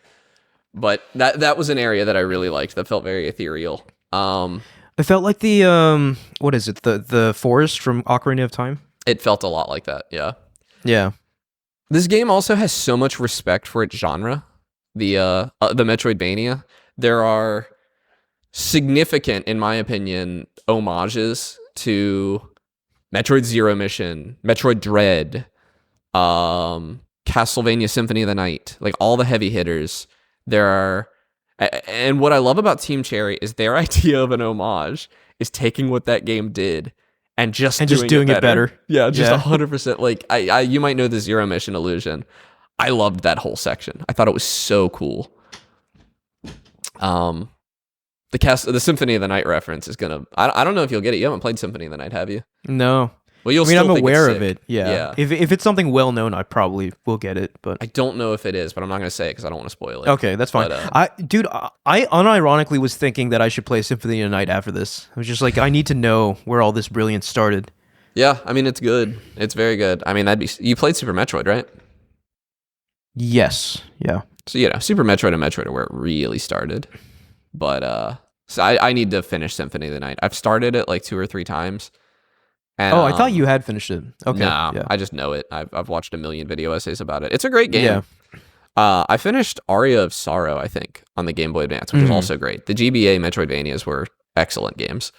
C: But that was an area that I really liked. That felt very ethereal.
A: I felt like the what is it? The forest from Ocarina of Time.
C: It felt a lot like that. Yeah.
A: Yeah.
C: This game also has so much respect for its genre. The Metroidvania. There are significant, in my opinion, homages to Metroid Zero Mission, Metroid Dread, Castlevania Symphony of the Night, like all the heavy hitters. There are, and what I love about Team Cherry is their idea of an homage is taking what that game did and just doing it better. Yeah, just 100%. Like you might know the Zero Mission illusion. I loved that whole section. I thought it was so cool. The Symphony of the Night reference is gonna. I don't know if you'll get it. You haven't played Symphony of the Night, have you?
A: No.
C: Well,
A: I'm aware of it. Yeah. If it's something well known, I probably will get it. But
C: I don't know if it is. But I'm not gonna say it because I don't want to spoil it.
A: Okay, that's fine.
C: But,
A: I unironically was thinking that I should play Symphony of the Night after this. I was just like, I need to know where all this brilliance started.
C: Yeah, I mean it's good. It's very good. I mean you played Super Metroid, right?
A: Yes. Yeah.
C: So Super Metroid and Metroid are where it really started. But so I need to finish Symphony of the Night. I've started it like 2 or 3 times, And,
A: Oh, I thought you had finished it. Okay.
C: Nah,
A: Yeah.
C: I just know it. I've watched a million video essays about it. It's a great game.
A: Yeah.
C: I finished Aria of Sorrow, I think, on the Game Boy Advance, which is also great. The GBA Metroidvanias were excellent games.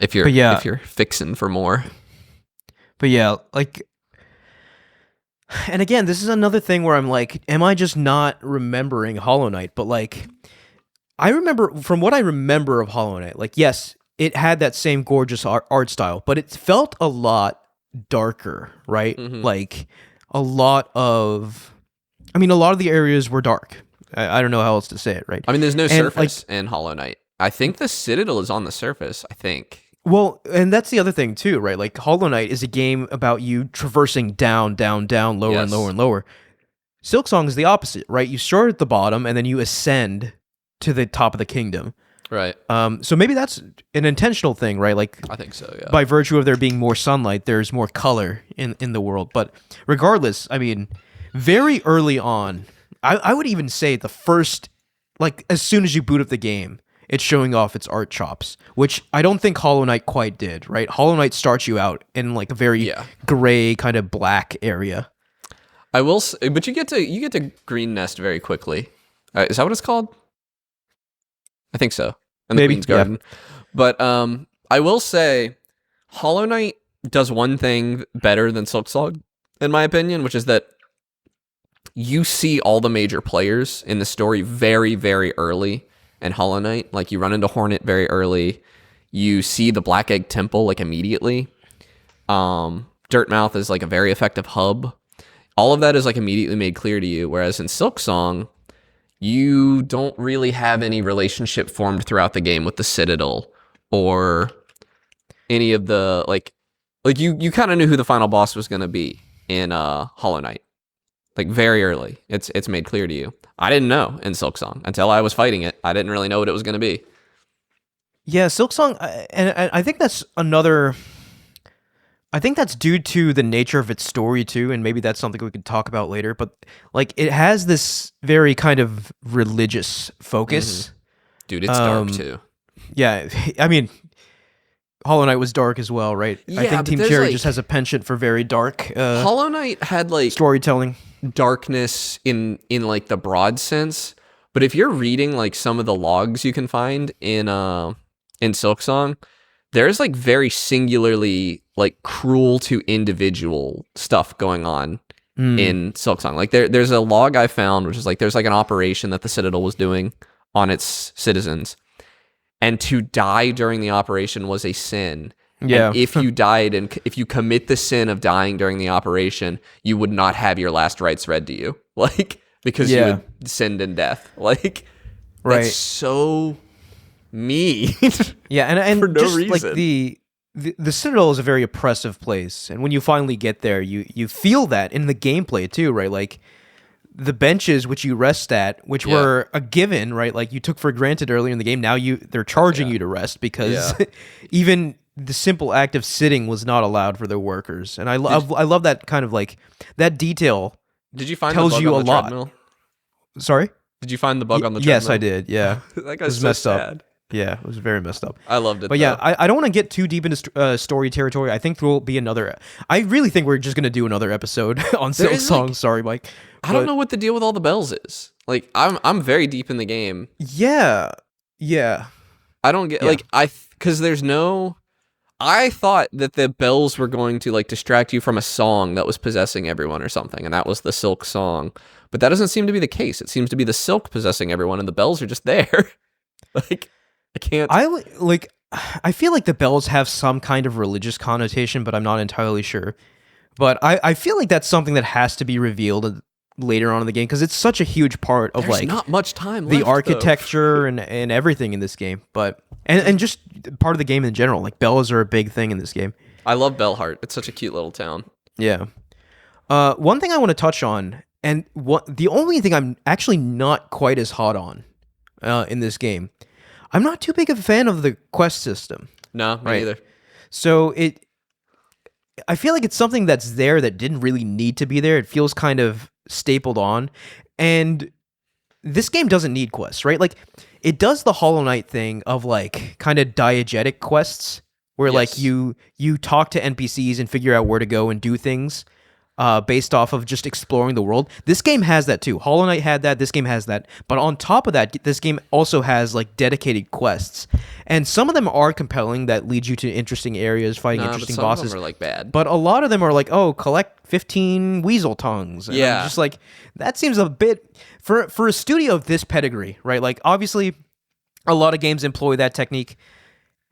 C: If you're fixing for more.
A: But yeah, like, and again, this is another thing where I'm like, am I just not remembering Hollow Knight? But like, I remember, from what I remember of Hollow Knight, like, yes, it had that same gorgeous art style, but it felt a lot darker, right? Like, a lot of the areas were dark. I don't know how else to say it, right?
C: I mean, there's no surface in Hollow Knight. I think the Citadel is on the surface, I think.
A: Well, and that's the other thing too, right? Like, Hollow Knight is a game about you traversing down, lower and lower and lower. Silksong is the opposite, right? You start at the bottom and then you ascend to the top of the kingdom.
C: Right.
A: So maybe that's an intentional thing, right? Like,
C: I think so, yeah.
A: by virtue of there being more sunlight, there's more color in the world. But regardless, I mean, very early on, I would even say the first, like, as soon as you boot up the game, it's showing off its art chops, which I don't think Hollow Knight quite did, right? Hollow Knight starts you out in like a very gray kind of black area.
C: I will say, but you get to Green Nest very quickly. Is that what it's called? I think so. And the Queen's Garden. But I will say Hollow Knight does one thing better than Silksong, in my opinion, which is that you see all the major players in the story very, very early. And Hollow Knight, like, you run into Hornet very early. You see the Black Egg Temple, like, immediately. Dirtmouth is, like, a very effective hub. All of that is, like, immediately made clear to you. Whereas in Silksong, you don't really have any relationship formed throughout the game with the Citadel or any of the, like you kind of knew who the final boss was going to be in Hollow Knight. Like, very early. It's made clear to you. I didn't know in Silksong until I was fighting it. I didn't really know what it was going to be.
A: Yeah, Silksong, and I think that's another. I think that's due to the nature of its story too, and maybe that's something we could talk about later. But like, it has this very kind of religious focus.
C: Dude, it's dark too.
A: Yeah, I mean, Hollow Knight was dark as well, right?
C: Yeah,
A: I think Team Cherry just has a penchant for very dark.
C: Hollow Knight had like
A: storytelling.
C: Darkness in like the broad sense, but if you're reading like some of the logs you can find in Silksong, there's like very singularly like cruel to individual stuff going on in Silksong. Like there's a log I found which is like there's like an operation that the Citadel was doing on its citizens, and to die during the operation was a sin. Yeah. And if you died and if you commit the sin of dying during the operation, you would not have your last rites read to you. Like, because you had sinned in death. Like, that's so mean.
A: Yeah, and
C: for no
A: just
C: reason.
A: Like the Citadel is a very oppressive place, and when you finally get there, you feel that in the gameplay too, right? Like the benches which you rest at, which were a given, right? Like you took for granted earlier in the game. Now they're charging you to rest because even the simple act of sitting was not allowed for their workers, and I love that kind of like that detail.
C: Did you find
A: tells
C: the bug
A: you
C: on
A: a
C: the
A: lot?
C: treadmill?
A: Sorry?
C: Did you find the bug on the treadmill?
A: Yes, I did. Yeah,
C: that guy's
A: it was
C: so
A: messed
C: sad.
A: up. Yeah, it was very messed up.
C: I loved it.
A: But yeah, I don't want to get too deep into story territory. I think there will be another. I really think we're just gonna do another episode on Silksong. Like, sorry, Mike.
C: I don't know what the deal with all the bells is. Like, I'm very deep in the game.
A: Yeah.
C: I don't get because there's no. I thought that the bells were going to like distract you from a song that was possessing everyone or something, and that was the Silk song. But that doesn't seem to be the case. It seems to be the Silk possessing everyone, and the bells are just there. Like, I can't.
A: I feel like the bells have some kind of religious connotation, but I'm not entirely sure. But I feel like that's something that has to be revealed later on in the game because it's such a huge part of
C: There's not much time
A: the
C: left,
A: architecture and everything in this game. But and just part of the game in general. Like bells are a big thing in this game.
C: I love Bellheart. It's such a cute little town.
A: Yeah. One thing I want to touch on, and the only thing I'm actually not quite as hot on in this game, I'm not too big of a fan of the quest system.
C: No, me neither.
A: So I feel like it's something that's there that didn't really need to be there. It feels kind of stapled on, and this game doesn't need quests, right? Like it does the Hollow Knight thing of like kind of diegetic quests where like
C: Yes.
A: you talk to NPCs and figure out where to go and do things based off of just exploring the world. This game has that too. Hollow Knight had that. This game has that. But on top of that, this game also has like dedicated quests, and some of them are compelling that lead you to interesting areas, fighting
C: But
A: interesting
C: some
A: bosses.
C: of them are like bad.
A: But a lot of them are like, oh, collect 15 weasel tongues. And
C: Yeah.
A: I'm just like, that seems a bit for a studio of this pedigree, right? Like obviously a lot of games employ that technique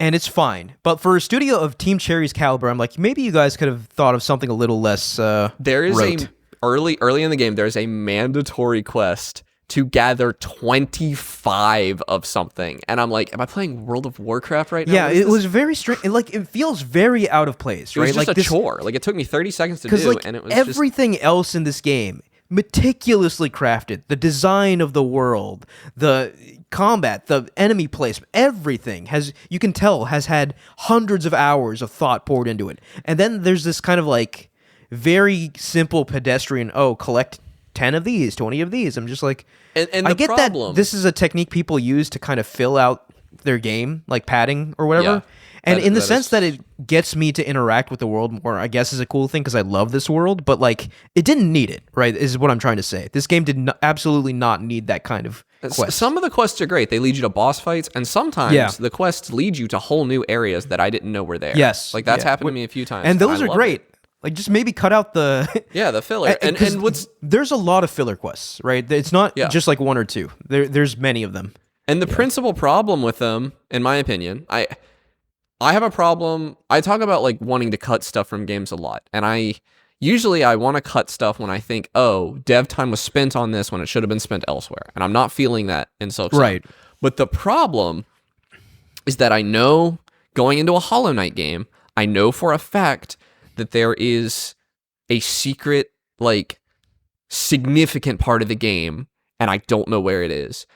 A: and it's fine. But for a studio of Team Cherry's caliber, I'm like, maybe you guys could have thought of something a little less
C: There is
A: rote.
C: early in the game, there's a mandatory quest to gather 25 of something. And I'm like, am I playing World of Warcraft right now?
A: Yeah,
C: What is
A: it
C: this?
A: was very strange. Like it feels very out of place,
C: It was
A: right?
C: just
A: like
C: a chore. Like it took me 30 seconds to do,
A: Because like
C: and it was just
A: everything else in this game, meticulously crafted. The design of the world, the combat, the enemy placement, everything you can tell has had hundreds of hours of thought poured into it. And then there's this kind of like very simple pedestrian, collect 10 of these, 20 of these. I'm just like,
C: and
A: I
C: the
A: get
C: problem,
A: that this is a technique people use to kind of fill out their game, like padding or whatever.
C: Yeah.
A: And
C: That-
A: in the
C: that
A: sense
C: is-
A: that it gets me to interact with the world more, I guess is a cool thing because I love this world, but like it didn't need it, right? Is what I'm trying to say. This game did absolutely not need that kind of quest.
C: Some of the quests are great. They lead you to boss fights, and sometimes
A: Yeah.
C: the quests lead you to whole new areas that I didn't know were there.
A: Yes.
C: Like that's
A: Yeah.
C: happened to me a few times.
A: and those
C: I
A: are
C: love
A: great.
C: it.
A: Like just maybe cut out the
C: Yeah, the filler. And
A: 'cause
C: what's
A: there's a lot of filler quests, right? It's not
C: Yeah.
A: just like one or two. There's many of them.
C: And the principal problem with them, in my opinion, I have a problem. I talk about like wanting to cut stuff from games a lot. And I want to cut stuff when I think, oh, dev time was spent on this when it should have been spent elsewhere. And I'm not feeling that in Silksong.
A: Right.
C: But the problem is that I know going into a Hollow Knight game, I know for a fact that there is a secret, like, significant part of the game, and I don't know where it is.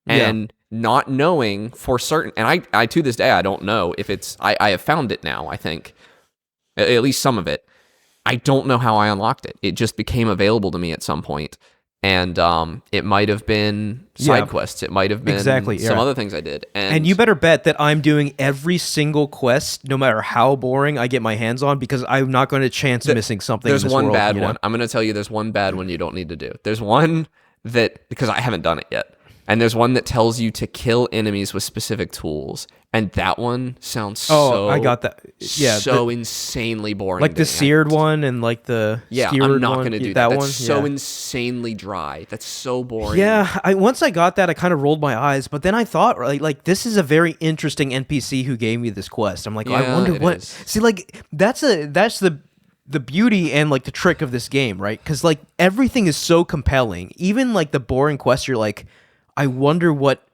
A: Yeah.
C: And not knowing for certain, and I to this day, I don't know if it's, I have found it now, I think. At least some of it. I don't know how I unlocked it. It just became available to me at some point. And it might have been side
A: Yeah.
C: quests. It might have been
A: Exactly,
C: some
A: yeah.
C: other things I did.
A: And you better bet that I'm doing every single quest, no matter how boring I get my hands on, because I'm not going to chance missing something.
C: There's
A: in this
C: one
A: world,
C: bad
A: you know?
C: one. I'm going to tell you there's one bad one you don't need to do. There's one that, because I haven't done it yet, and there's one that tells you to kill enemies with specific tools. And that one sounds so...
A: I got that. Yeah,
C: so insanely boring.
A: like
C: to
A: the
C: me.
A: seared one and like the
C: Yeah,
A: skewered
C: I'm not
A: one.
C: going to do
A: that
C: that.
A: one.
C: That's so
A: yeah.
C: insanely dry. That's so boring.
A: Yeah, once I got that, I kind of rolled my eyes, but then I thought, like this is a very interesting NPC who gave me this quest. I'm like, I
C: Yeah,
A: wonder
C: it
A: what.
C: is.
A: See, like that's the beauty and like the trick of this game, right? Because like everything is so compelling. Even like the boring quests, you're like, I wonder what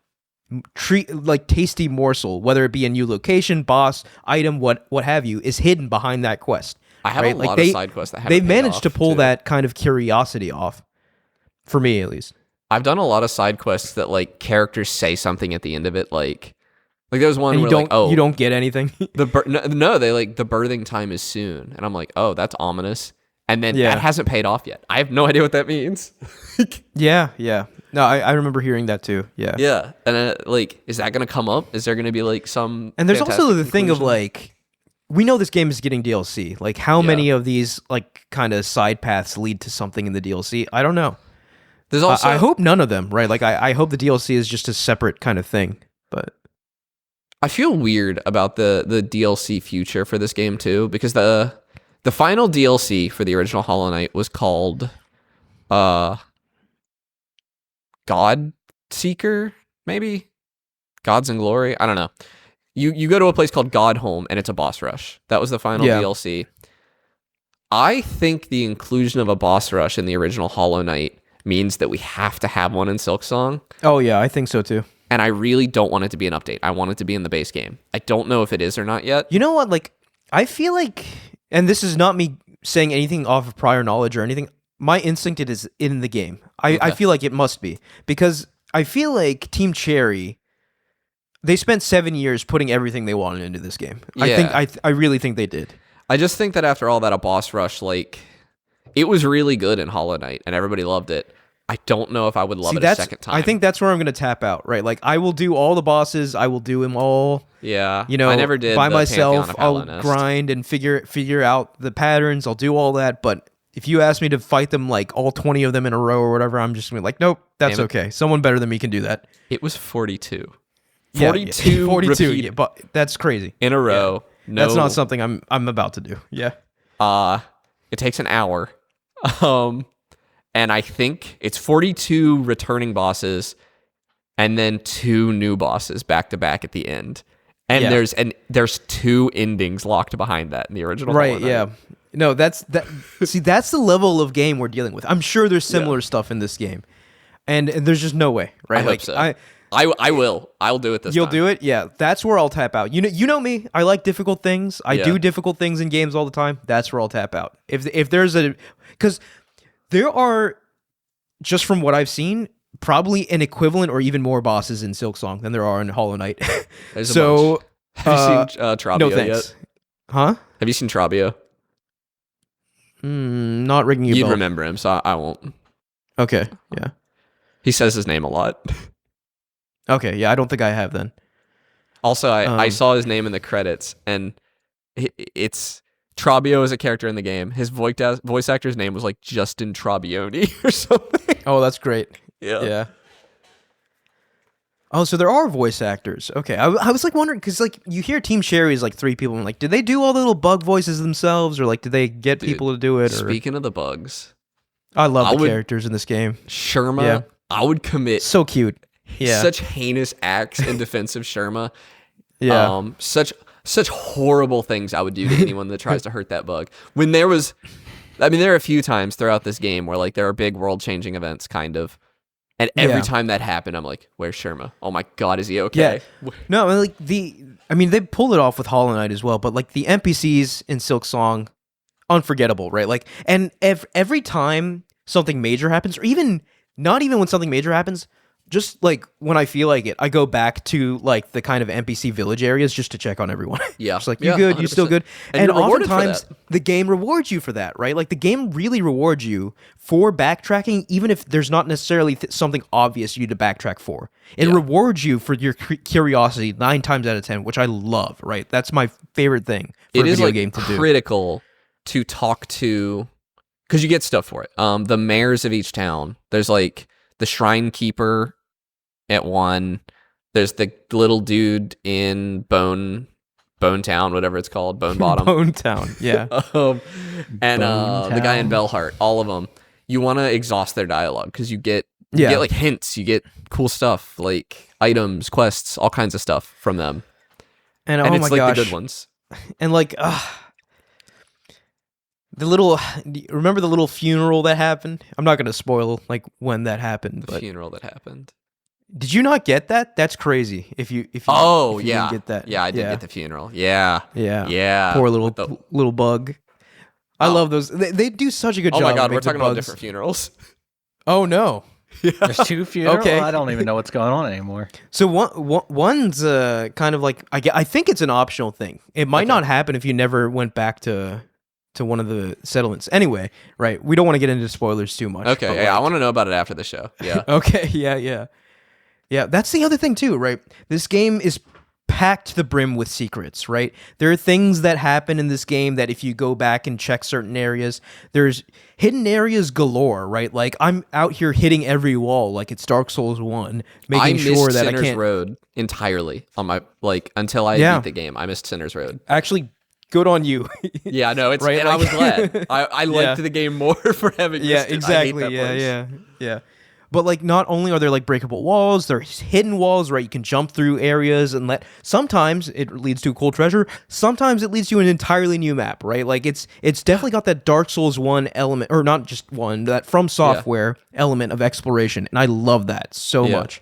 A: tasty morsel, whether it be a new location, boss, item, what have you, is hidden behind that quest.
C: I have
A: right?
C: a
A: Like,
C: lot
A: they-
C: of side quests that haven't
A: They
C: paid
A: managed
C: off,
A: to pull
C: too.
A: that kind of curiosity off, for me at least.
C: I've done a lot of side quests that like characters say something at the end of it, like there was one
A: And
C: where
A: you
C: like, oh,
A: you don't get anything.
C: no, they like the birthing time is soon, and I'm like, oh, that's ominous. And then
A: Yeah.
C: that hasn't paid off yet. I have no idea what that means.
A: Yeah. No, I remember hearing that too. Yeah.
C: Yeah, and like, is that gonna come up? Is there gonna be like some?
A: And there's also
C: fantastic
A: the thing of
C: conclusion?
A: like, we know this game is getting DLC. Like, how
C: Yeah.
A: many of these like kind of side paths lead to something in the DLC? I don't know.
C: there's also
A: I hope none of them. Right? Like, I hope the DLC is just a separate kind of thing. But
C: I feel weird about the DLC future for this game too, because the final DLC for the original Hollow Knight was called God Seeker, maybe? Gods and Glory? I don't know. You go to a place called God Home and it's a boss rush. That was the final
A: Yeah.
C: DLC. I think the inclusion of a boss rush in the original Hollow Knight means that we have to have one in Silksong.
A: oh yeah, I think so too.
C: And I really don't want it to be an update. I want it to be in the base game. I don't know if it is or not yet.
A: You know what? Like, I feel like, and this is not me saying anything off of prior knowledge or anything. My instinct it is in the game. I
C: Okay.
A: feel like it must be, because I feel like Team Cherry, they spent 7 years putting everything they wanted into this game.
C: Yeah.
A: I really think they did.
C: I just think that after all that, a boss rush, like, it was really good in Hollow Knight and everybody loved it. I don't know if I would love
A: See,
C: it a second time.
A: I think that's where I'm going to tap out, right? Like, I will do all the bosses. I will do them all
C: Yeah.
A: You know,
C: I never did
A: by
C: the
A: myself,
C: Pantheon of
A: I'll
C: Hallownest.
A: grind and figure out the patterns. I'll do all that. But if you ask me to fight them like all 20 of them in a row or whatever, I'm just gonna be like, nope, that's
C: Damn it.
A: okay. Someone better than me can do that.
C: It was 42.
A: Yeah,
C: 42
A: 42.
C: repeat
A: Yeah, but that's crazy.
C: in a row. No,
A: That's not something I'm about to do. Yeah.
C: It takes an hour. And I think it's 42 returning bosses and then 2 new bosses back to back at the end. And
A: Yeah.
C: there's 2 endings locked behind that in the original
A: Right.
C: Hollow Knight.
A: Yeah. No, that's that. See, that's the level of game we're dealing with. I'm sure there's similar stuff in this game, and there's just no way, right?
C: I hope so. I will. I'll do it this
A: You'll
C: time.
A: do it? Yeah. That's where I'll tap out. You know me. I like difficult things. I
C: Yeah.
A: do difficult things in games all the time. That's where I'll tap out. If there's because there are, just from what I've seen, probably an equivalent or even more bosses in Silksong than there are in Hollow Knight.
C: There's a
A: So,
C: bunch. Have you seen Trabio
A: no thanks.
C: yet?
A: Huh?
C: Have you seen Trabio?
A: Not ringing a
C: You'd
A: bell.
C: remember him, so I won't.
A: Okay. Yeah.
C: He says his name a lot.
A: Okay. Yeah. I don't think I have then.
C: Also, I saw his name in the credits, and it's Trabio is a character in the game. His voice actor's name was like Justin Trabioni or something.
A: Oh, that's great.
C: Yeah.
A: Yeah. Oh, so there are voice actors. Okay, I was like wondering because like you hear Team Cherry is like 3 people, and like, did they do all the little bug voices themselves, or like did they get people to do it? Or...
C: Speaking of the bugs,
A: I love the characters in this game.
C: Sherma,
A: Yeah.
C: I would commit
A: So cute. Yeah.
C: such heinous acts in defense of Sherma.
A: Yeah.
C: Such horrible things I would do to anyone that tries to hurt that bug. When there are a few times throughout this game where like there are big world-changing events, kind of. And every time that happened, I'm like, where's Sherma? Oh my God, is he okay?
A: Yeah. No, like they pulled it off with Hollow Knight as well, but like the NPCs in Silksong, unforgettable, right? Like, and every time something major happens, or even not even when something major happens, just like when I feel like it, I go back to like the kind of NPC village areas just to check on everyone.
C: Yeah.
A: Just like, you good? You still
C: 100%.
A: good?
C: And you're rewarded for
A: oftentimes
C: that.
A: the game rewards you for that, right? Like the game really rewards you for backtracking, even if there's not necessarily something obvious you need to backtrack for. It rewards you for your curiosity 9 times out of 10, which I love, right? That's my favorite thing for a video game to do.
C: Critical to talk to, because you get stuff for it. The mayors of each town. There's like the shrine keeper at one. There's the little dude in Bone Town, whatever it's called, Bone Bottom.
A: Bone Town, yeah.
C: And the guy in
B: Town.
C: Bellheart. All of them. You want to exhaust their dialogue because you get like hints. You get cool stuff like items, quests, all kinds of stuff from them.
A: And
C: And
A: oh
C: it's
A: my
C: like
A: gosh.
C: the good ones.
A: And like, remember the little funeral that happened? I'm not going to spoil like when that happened,
C: The
A: but
C: funeral that happened.
A: did you not get that? That's crazy. If you
C: Oh,
A: if you
C: yeah.
A: didn't get that.
C: Yeah, I did get the funeral. Yeah.
A: Yeah.
C: Yeah.
A: Poor
C: With the-
A: little bug. I love those. They do such a good
C: Oh
A: job.
C: my God,
A: of
C: we're
A: making
C: talking about
A: bugs.
C: different funerals.
A: Oh no.
B: There's 2 funerals.
A: Okay.
B: I don't even know what's going on anymore.
A: So one's kind of like I think it's an optional thing. It might not happen if you never went back to one of the settlements. Anyway, right? We don't want to get into spoilers too much.
C: Okay,
A: but,
C: yeah, I
A: like-
C: want to know about it after the show. Yeah.
A: Okay, yeah. That's the other thing too, right? This game is packed to the brim with secrets, right? There are things that happen in this game that if you go back and check certain areas, there's hidden areas galore, right? Like I'm out here hitting every wall like it's Dark Souls 1,
C: I
A: making
C: missed
A: sure that
C: Sinner's
A: I can't
C: Road entirely on my until I
A: Yeah.
C: beat the game. I missed Sinner's Road.
A: actually good on you.
C: Yeah, no, it's
A: Right,
C: and I
A: like-
C: was glad. I liked
A: Yeah.
C: the game more for having
A: Yeah,
C: missed it. I hate
A: exactly.
C: that place.
A: Yeah. But like, not only are there like breakable walls, there's hidden walls, right? You can jump through areas and sometimes it leads to a cool treasure. Sometimes it leads to an entirely new map, right? Like it's definitely got that Dark Souls 1 element, or not just one, that From Software element of exploration, and I love that so
C: Yeah.
A: much.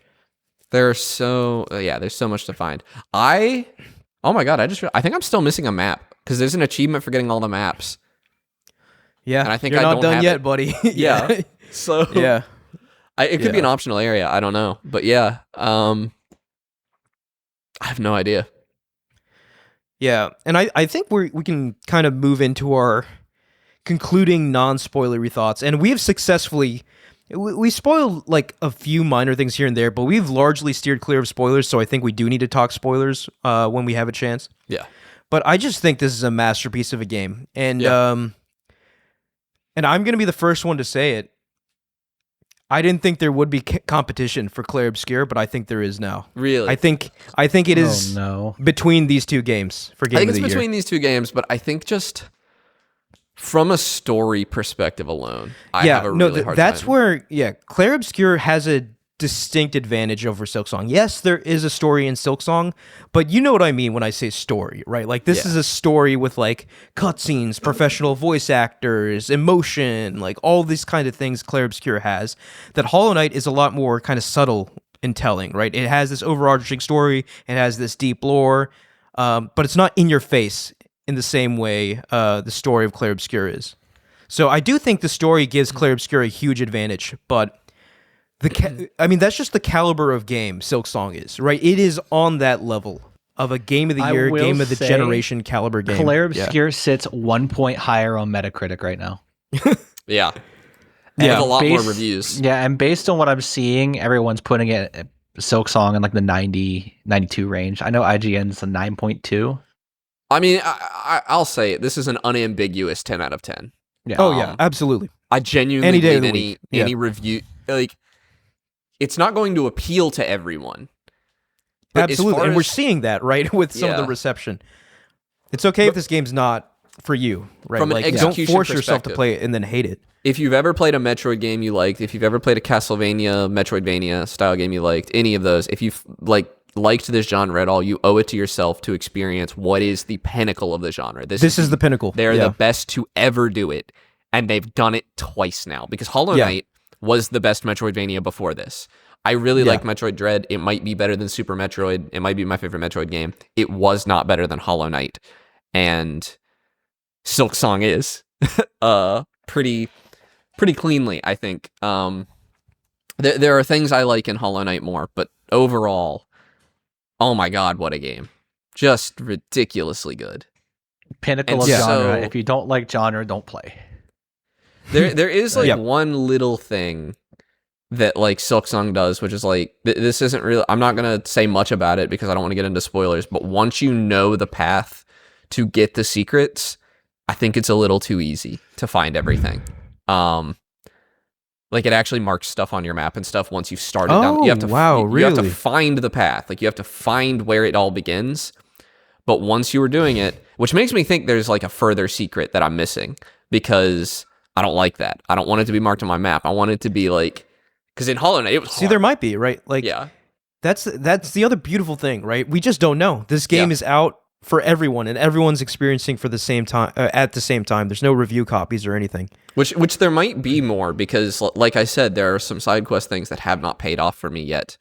C: There's so much to find. Oh my God, I think I'm still missing a map because there's an achievement for getting all the maps.
A: Yeah,
C: And I think
A: you're
C: I
A: not
C: don't
A: done
C: have
A: yet,
C: it.
A: buddy.
C: Yeah. So
A: yeah.
C: it could be an
A: Yeah.
C: optional area. I don't know, but yeah, I have no idea.
A: Yeah, and I think we can kind of move into our concluding non-spoilery thoughts, and we have successfully we spoiled like a few minor things here and there, but we've largely steered clear of spoilers, so I think we do need to talk spoilers when we have a chance.
C: Yeah.
A: But I just think this is a masterpiece of a game, and and I'm gonna be the first one to say it. I didn't think there would be competition for Clair Obscur, but I think there is now.
C: Really?
A: I think it is between these two games for Game of the Year.
C: I think it's between these two games, but I think just from a story perspective alone, I have a really hard
A: that's
C: time.
A: where Clair Obscur has a distinct advantage over Silksong. Yes, there is a story in Silksong, but you know what I mean when I say story, right? Like this is a story with like cutscenes, professional voice actors, emotion, like all these kind of things Clair Obscur has. That Hollow Knight is a lot more kind of subtle in telling, right? It has this overarching story, it has this deep lore, but it's not in your face in the same way the story of Clair Obscur is. So I do think the story gives Clair Obscur a huge advantage, but I mean, that's just the caliber of game Silksong is, right? It is on that level of a Game of the Year, Game of the Generation caliber game.
B: Clair Obscur sits 1 point higher on Metacritic right now.
C: Yeah. And with a lot more reviews.
B: Yeah, and based on what I'm seeing, everyone's putting it Silksong in like the 90, 92 range. I know IGN's a 9.2.
C: I mean, I'll say it. This is an unambiguous 10 out of 10.
B: Yeah.
A: Oh, yeah, absolutely.
C: I genuinely
A: Any day
C: believe
A: of the week.
C: any review, like, it's not going to appeal to everyone. But
A: absolutely, and we're seeing that, right, with some of the reception. It's okay if this game's not for you, right?
C: From an
A: like,
C: execution
A: don't force yourself to
C: perspective.
A: play it and then hate it.
C: If you've ever played a Metroid game you liked, if you've ever played a Castlevania, Metroidvania style game you liked, any of those, if you've liked this genre at all, you owe it to yourself to experience what is the pinnacle of the genre. This is the pinnacle. They're the best to ever do it, and they've done it twice now, because Hollow Knight was the best Metroidvania before this. I really like Metroid Dread. It might be better than Super Metroid. It might be my favorite Metroid game. It was not better than Hollow Knight. And Silksong is pretty cleanly, I think. There are things I like in Hollow Knight more, but overall, oh my god, what a game. Just ridiculously good.
B: Pinnacle of genre. If you don't like genre, don't play.
C: There is like one little thing that like Silksong does, which is like, this isn't really, I'm not going to say much about it because I don't want to get into spoilers, but once you know the path to get the secrets, I think it's a little too easy to find everything. Like it actually marks stuff on your map and stuff once you've started down. You have to, you have to find the path. Like you have to find where it all begins. But once you were doing it, which makes me think there's like a further secret that I'm missing, because I don't like that. I don't want it to be marked on my map. I want it to be like, because in Hollow Knight, it was hard.
A: See, there might be, right? Like, that's the other beautiful thing, right? We just don't know. This game is out for everyone, and everyone's experiencing for the same time at the same time. There's no review copies or anything.
C: Which there might be more, because, like I said, there are some side quest things that have not paid off for me yet.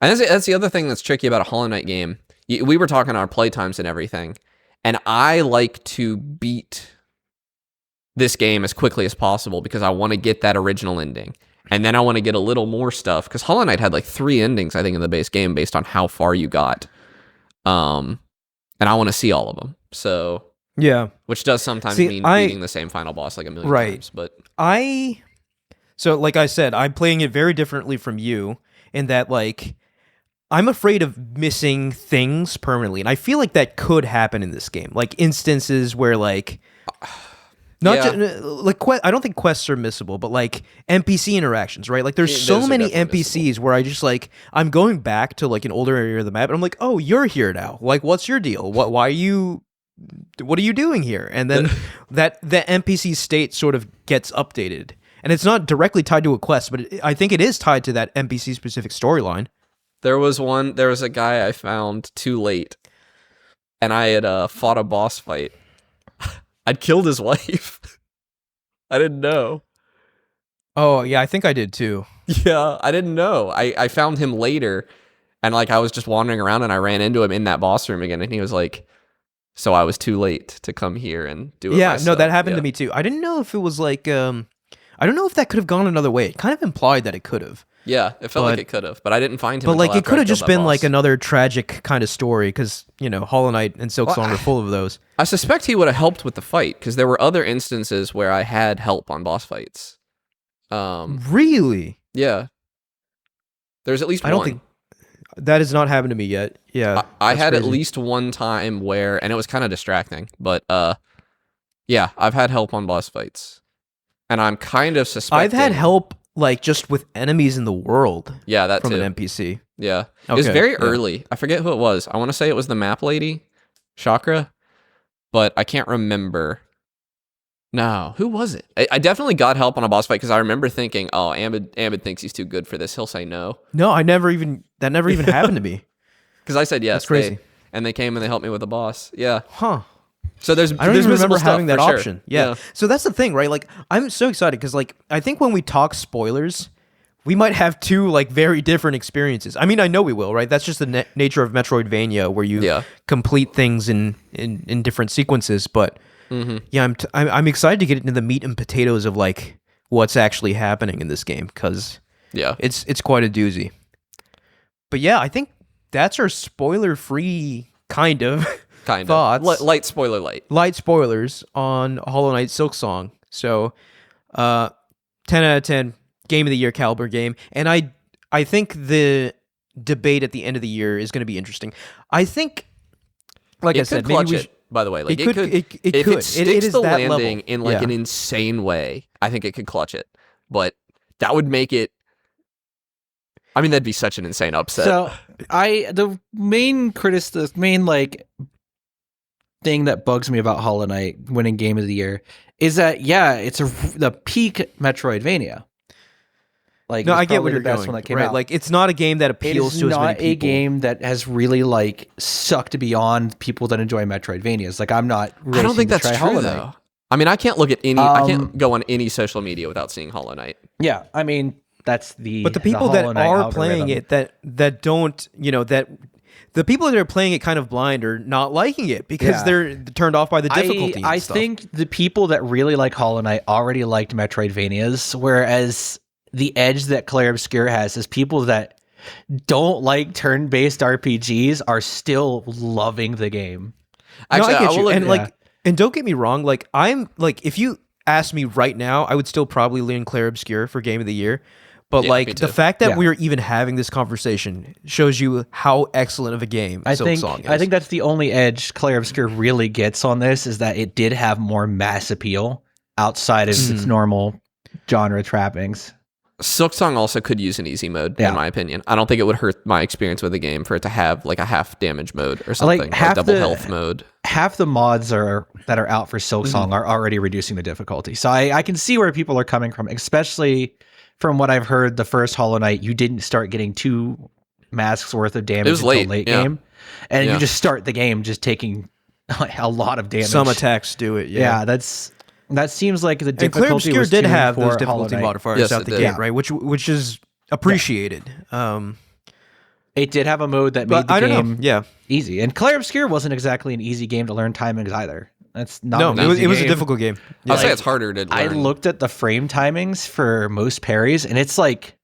C: And that's the other thing that's tricky about a Hollow Knight game. We were talking our playtimes and everything, and I like to beat this game as quickly as possible because I want to get that original ending. And then I want to get a little more stuff, because Hollow Knight had like 3 endings, I think, in the base game based on how far you got. And I want to see all of them. So which does sometimes mean beating the same final boss like a million times. But
A: so like I said, I'm playing it very differently from you in that like I'm afraid of missing things permanently, and I feel like that could happen in this game. Like instances where like. I don't think quests are missable, but like NPC interactions, right? Like there's so many NPCs where I just like, I'm going back to like an older area of the map and I'm like, oh, you're here now. Like, what's your deal? What are you doing here? And then the NPC state sort of gets updated, and it's not directly tied to a quest, but I think it is tied to that NPC specific storyline.
C: There was a guy I found too late, and I had fought a boss fight. I'd killed his wife. I didn't know.
A: Oh, yeah, I think I did too.
C: Yeah, I didn't know. I found him later, and like I was just wandering around, and I ran into him in that boss room again, and he was like, so I was too late to come here and do it myself.
A: No, that happened to me too. I didn't know if it was like, I don't know if that could have gone another way. It kind of implied that it could have.
C: Yeah, it felt like it could have, but I didn't find him.
A: But like it could have just been like another tragic kind of story, because Hollow Knight and Silksong are full of those.
C: I suspect he would have helped with the fight, because there were other instances where I had help on boss fights.
A: Really?
C: Yeah. There's at least
A: I don't
C: one.
A: think that has not happened to me yet. Yeah.
C: I
A: that's
C: had at
A: crazy.
C: least one time where, and it was kind of distracting, but yeah, I've had help on boss fights. And I'm kind of suspecting.
A: I've had help like just with enemies in the world.
C: Yeah, that
A: from
C: too.
A: an NPC.
C: Yeah. It was
A: Okay,
C: very
A: yeah.
C: early. I forget who it was. I want to say it was the map lady, Chakra, but I can't remember. No, who was it? I definitely got help on a boss fight because I remember thinking, oh, Amid thinks he's too good for this. He'll say no.
A: No, that never even happened to me.
C: Because I said yes.
A: That's crazy.
C: And they came and they helped me with the boss. Yeah.
A: Huh.
C: So there's
A: I don't
C: there's
A: even
C: visible
A: remember
C: stuff,
A: having that
C: for sure.
A: option. Yeah. So that's the thing, right? Like, I'm so excited because, like, I think when we talk spoilers, we might have two like very different experiences. I mean, I know we will, right? That's just the nature of Metroidvania, where you complete things in different sequences. But yeah, I'm excited to get into the meat and potatoes of like what's actually happening in this game because it's quite a doozy. But yeah, I think that's our spoiler-free kind of thoughts.
C: Light spoiler light.
A: Light spoilers on Hollow Knight Silksong. So 10 out of 10, game of the year caliber game. And I think the debate at the end of the year is going to be interesting. I think, like I said, maybe we should,
C: by the way, like
A: it could.
C: if
A: It
C: it sticks
A: is
C: the
A: that
C: landing
A: level.
C: in like an insane way, I think it could clutch it. But that would make it. I mean, that'd be such an insane upset.
B: So the main like thing that bugs me about Hollow Knight winning Game of the Year is that it's the peak Metroidvania. Like,
A: No,
B: it's
A: I get
B: probably
A: what you're
B: the best
A: going.
B: one that came
A: Right,
B: out.
A: like it's not a game that appeals to as many
B: It is not a
A: people.
B: game that has really like sucked beyond people that enjoy Metroidvanias. Like, I'm not.
C: I don't think that's
B: try
C: true
B: Hollow
C: though.
B: Knight.
C: I mean, I can't look at any. I can't go on any social media without seeing Hollow Knight.
B: Yeah, I mean that's the.
A: But the people that
B: Hollow Knight
A: are
B: algorithm.
A: playing it that don't, that the people that are playing it kind of blind are not liking it because they're turned off by the difficulty.
B: I think the people that really like Hollow Knight already liked Metroidvanias, whereas the edge that Claire Obscure has is people that don't like turn-based RPGs are still loving the game.
C: Actually,
A: no, I get you.
C: will
A: And and don't get me wrong, like I'm like if you asked me right now, I would still probably lean Claire Obscure for Game of the Year. But
C: me
A: like
C: too.
A: the fact that we're even having this conversation shows you how excellent of a game Silksong is.
B: I think that's the only edge Claire Obscure really gets on this is that it did have more mass appeal outside of its normal genre trappings.
C: Silksong also could use an easy mode, in my opinion. I don't think it would hurt my experience with the game for it to have like a half damage mode or something,
B: Like,
C: or
B: half
C: double
B: the-
C: health mode.
B: Half the mods that are out for Silksong are already reducing the difficulty. So I can see where people are coming from, especially from what I've heard. The first Hollow Knight, you didn't start getting 2 masks worth of damage
C: It was
B: until
C: late,
B: game, and
C: Yeah.
B: you just start the game just taking a lot of damage.
A: Some attacks do it. Yeah.
B: That seems like the
A: And
B: difficulty
A: Claire Obscure
B: was
A: did
B: tuned
A: have
B: for
A: those
B: Hollow
A: difficulty
B: Knight.
A: modifiers
C: Yes,
A: out
C: it
A: the
C: did.
A: gate, right? Which is appreciated.
B: It did have a mode that made
A: But I
B: the
A: don't know.
B: game
A: Yeah.
B: easy. And Claire Obscure wasn't exactly an easy game to learn timings either. That's not
A: No,
B: an
A: it was
B: easy
A: a
B: game.
A: difficult game.
C: I'll
A: Yeah.
C: say it's harder to learn.
B: I looked at the frame timings for most parries, and it's like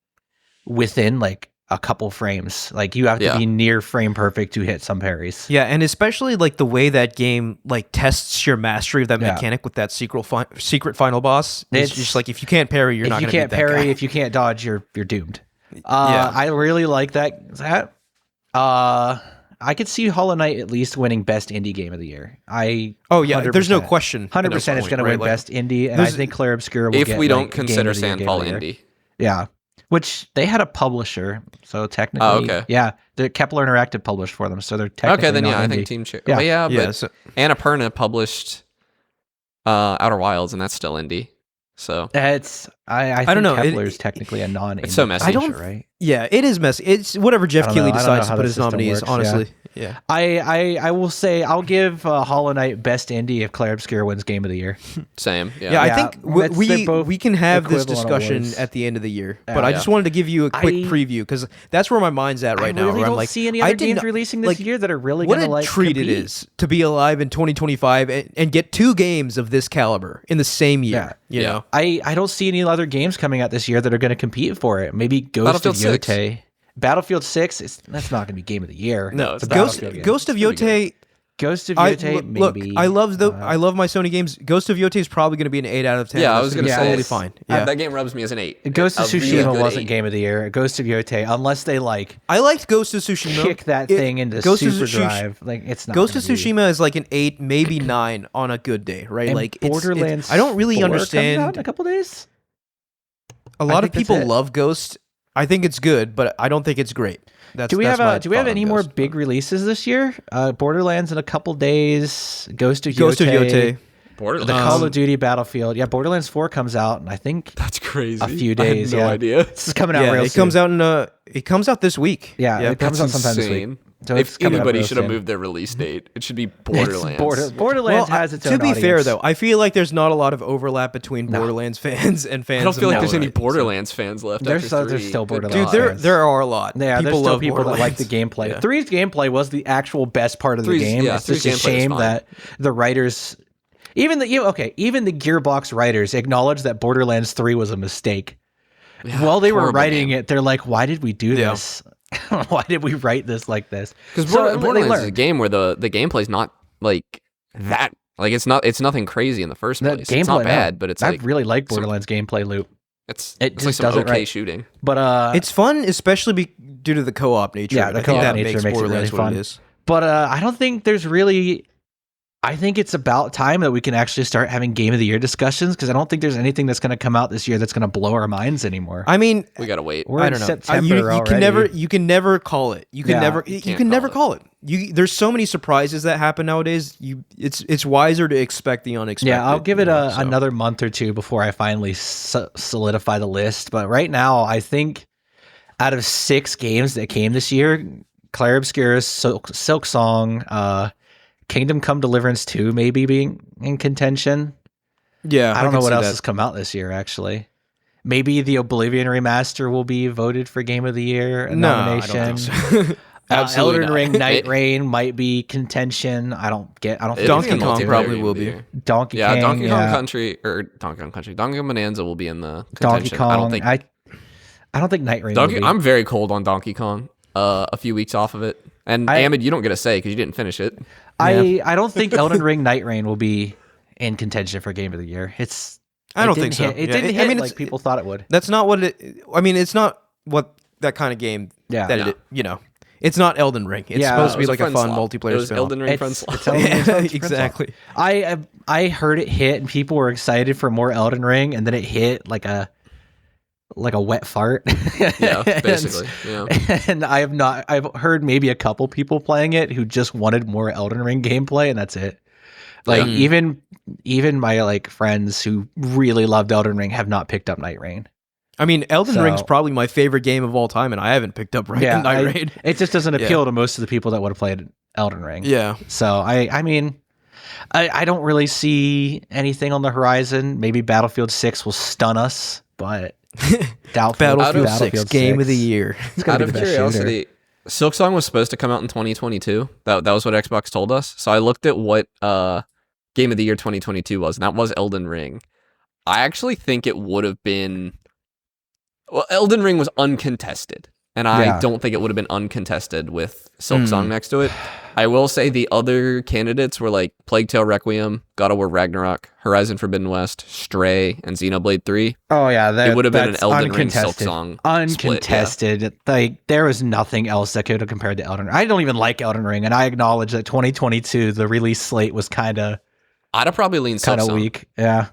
B: within like a couple frames. Like you have to be near frame perfect to hit some parries.
A: Yeah, and especially like the way that game like tests your mastery of that mechanic with that secret final boss. It's just like if you can't parry, you're not
B: If
A: going
B: you
A: to
B: can't
A: beat that
B: parry,
A: guy.
B: if you can't dodge, you're doomed. I really like that. I could see Hollow Knight at least winning best indie game of the year.
A: Oh yeah, there's no question.
B: 100% it's going to win best indie, and I think Claire Obscure will
C: if
B: get
C: we don't
B: like,
C: consider
B: Game of the Year,
C: Sandfall
B: Game of the Year.
C: indie.
B: Yeah. Which they had a publisher, so technically, yeah, the Kepler Interactive published for them, so they're technically
C: Okay, then
B: not
C: I
B: indie.
C: think Team Cherry.
B: Yeah.
C: But
A: so,
C: Annapurna published Outer Wilds, and that's still indie. So
B: I think
A: don't know.
B: Kepler's technically a non-indie.
C: It's so messy.
A: I don't-
B: right?
A: yeah, it is messy. It's whatever Jeff
B: I don't
A: Keighley
B: know. I don't
A: decides
B: know
A: to
B: how
A: put
B: the
A: his
B: system
A: nominees.
B: works, yeah.
A: Honestly, yeah.
B: I will say I'll give Hollow Knight best indie if Claire Obscure wins Game of the Year.
C: Same. Yeah.
A: Yeah, I
B: Yeah,
A: think
B: they're both
A: we can have this
B: equivalent
A: discussion
B: awards.
A: at the end of the year.
B: Yeah.
A: But I just wanted to give you a quick
B: I-
A: preview because that's where my mind's at right
B: I
A: now.
B: really
A: Where I'm
B: don't
A: like,
B: see any
A: I
B: other
A: did
B: games
A: not-
B: releasing this
A: like,
B: year that are really
A: what
B: going to
A: a
B: like
A: treat
B: compete.
A: it is to be alive in 2025 and get 2 games of this caliber in the same year. You know,
B: I don't see any other games coming out this year that are going to compete for it. Maybe Ghost of
C: Battlefield 6.
B: Yote. Battlefield 6, that's not going to be Game of the Year.
C: No, it's
B: a
C: not.
A: Ghost
B: Battlefield game.
A: Ghost of
C: It's pretty
A: Yote
B: Ghost of
A: I
B: Yotei,
A: look.
B: maybe.
A: I love my Sony games. Ghost of Yotei is probably going to be an 8 out of 10.
C: Yeah, I
A: That's
C: was
A: gonna
C: gonna
A: be
C: say
A: totally
C: it's-
A: fine. Yeah,
C: That game rubs me as an 8.
B: Ghost of
C: A really
B: Tsushima
C: good
B: wasn't
C: 8.
B: Game of the Year. Ghost of Yotei, unless they like
A: I liked Ghost of Tsushima.
B: kick that thing into
A: Ghost of
B: Super
A: Tsush-
B: Drive, like it's not.
A: Ghost of
B: gonna be.
A: Tsushima is like an 8, maybe 9 on a good day, right?
B: And
A: Like
B: Borderlands.
A: I don't really
B: 4 comes out
A: understand.
B: in a couple days.
A: A lot of
B: think that's
A: people
B: it.
A: love Ghost. I think it's good, but I don't think it's great.
B: Do we have
A: thought
B: any
A: on
B: more
A: Ghost.
B: big releases this year? Borderlands in a couple days. Ghost of
A: Ghost of Yotei?
C: Borderlands.
B: The Call of Duty Battlefield. Yeah, Borderlands 4 comes out, and I think
C: That's crazy.
B: a few
C: I had
B: days.
C: no
B: yeah.
C: idea.
B: This is coming out
A: Yeah,
B: real
A: it
B: soon.
A: comes out it comes out this week.
B: Yeah, it comes
C: That's
B: out sometime this
C: insane.
B: week. So it's
C: If
B: coming up
C: anybody
B: real
C: should have
B: soon.
C: moved their release date, it should be
B: It's
C: Borderlands.
B: Borderlands
A: Well,
B: has its
A: to
B: own
A: be fair
B: audience.
A: though, I feel like there's not a lot of overlap between Borderlands fans and fans.
C: I don't feel
A: of
C: like there's any
A: Borderlands.
C: Borderlands fans left.
B: There's
C: after
B: there's
C: 3.
B: still
C: Good
B: Borderlands
A: Dude,
C: God.
B: fans.
A: there are a lot.
B: Yeah,
A: people
B: there's still
A: love
B: people that like the
A: Borderlands.
B: gameplay.
A: Yeah.
B: 3's gameplay was the actual best part of the
C: 3's
B: game.
C: yeah,
B: It's just
C: 3's
B: a
C: gameplay is
B: shame
C: fine.
B: that the writers, even the Gearbox writers, acknowledged that Borderlands 3 was a mistake.
C: Yeah,
B: While they were
C: horrible
B: writing
C: game.
B: it, they're like, "Why did we do
A: Yeah.
B: this? Why did we write this like this?"
C: Because
B: So, they
C: Borderlands is a
B: learned.
C: game where the gameplay's not like that. Like it's nothing crazy in the first
B: The
C: place. It's not bad, but it's
B: I
C: like
B: really like
C: some-
B: Borderlands gameplay loop,
C: it's
B: it
C: like
B: just
C: some
B: does it
C: okay
B: right.
C: shooting.
B: but
A: It's fun, especially due to the co-op nature.
B: Yeah,
A: of it.
B: the
A: I think
B: co-op
A: that
B: nature makes it really
A: Borderlands what
B: fun.
A: it is.
B: But I don't think there's really. I think it's about time that we can actually start having Game of the Year discussions because I don't think there's anything that's going to come out this year that's going to blow our minds anymore.
A: I mean,
C: We gotta wait.
B: We're
A: I
B: in
A: don't know.
B: September
A: You
B: already.
A: can never call it. You can
B: Yeah,
A: never
C: you
A: you can
C: can't
A: never
C: call
A: call it. There's so many surprises that happen nowadays. It's wiser to expect the unexpected.
B: Yeah, I'll give it
A: you know, so.
B: another month or two before I finally solidify the list. But right now, I think out of 6 games that came this year, Clair Obscura's Silksong, Kingdom Come Deliverance 2 maybe being in contention.
A: Yeah,
B: I don't know
A: could
B: what
A: see
B: else
A: that.
B: has come out this year, actually. Maybe the Oblivion remaster will be voted for Game of the Year, a
A: No,
B: nomination.
A: I don't think so. Absolutely
B: Elden
A: not.
B: Ring Night Rain might be contention. I don't think
A: Donkey
C: It'll be a
A: Kong
C: multiplayer
A: probably
C: game
A: will
C: of the
A: be.
C: year.
B: Donkey
C: Yeah,
B: Kong.
C: Donkey Kong
B: yeah.
C: Country or Donkey Kong Country. Donkey Kong Bonanza will be in the
B: Donkey
C: contention.
B: Kong.
C: I don't think
B: I don't think Night Rain will be.
C: I'm very cold on Donkey Kong. A few weeks off of it, and Ahmed, you don't get a say because you didn't finish it.
B: I don't think Elden Ring Night Rain will be in contention for Game of the Year.
A: I don't think so.
B: It
A: Yeah,
B: didn't hit
A: I mean,
B: like people thought it would.
A: That's not what it. I mean, it's not what that kind of game.
B: Yeah.
A: that
C: No.
A: it. You know, it's not Elden Ring. It's
B: Yeah,
A: supposed to
C: It
A: be
C: was
A: like a
C: friend
A: fun
C: swap.
A: multiplayer
C: It was
A: spin-off.
C: Elden Ring friend swap.
B: It's Elden Ring Friends
A: Exactly.
B: I heard it hit and people were excited for more Elden Ring, and then it hit like a wet fart.
C: Yeah, basically. Yeah.
B: And I've heard maybe a couple people playing it who just wanted more Elden Ring gameplay, and that's it. Like
C: Yeah.
B: even my like friends who really loved Elden Ring have not picked up Night Rain.
A: I mean, Elden
B: So-
A: Ring's probably my favorite game of all time, and I haven't picked up Night Rain.
B: It just doesn't
A: Yeah.
B: appeal to most of the people that would have played Elden Ring.
A: Yeah.
B: So I mean, I don't really see anything on the horizon. Maybe Battlefield 6 will stun us, but doubtful.
A: Battlefield 6 game of the year.
B: It's gonna
C: Out
B: be
C: of
B: the best shooter.
C: curiosity, Silksong was supposed to come out in 2022. That was what Xbox told us. So I looked at what Game of the Year 2022 was, and that was Elden Ring. I actually think it would have been. Well, Elden Ring was uncontested, and I
B: Yeah.
C: don't think it would have been uncontested with Silksong next to it. I will say the other candidates were like Plague Tale Requiem, God of War Ragnarok, Horizon Forbidden West, Stray, and Xenoblade 3.
B: Oh yeah,
C: It would have been an
B: that's
C: Elden Ring
B: uncontested.
C: Silksong
B: Uncontested. Like there was nothing else that could have compared to Elden Ring. I don't even like Elden Ring, and I acknowledge that 2022 the release slate was kind of
C: I'd have probably leaned Silksong
B: weak. Yeah.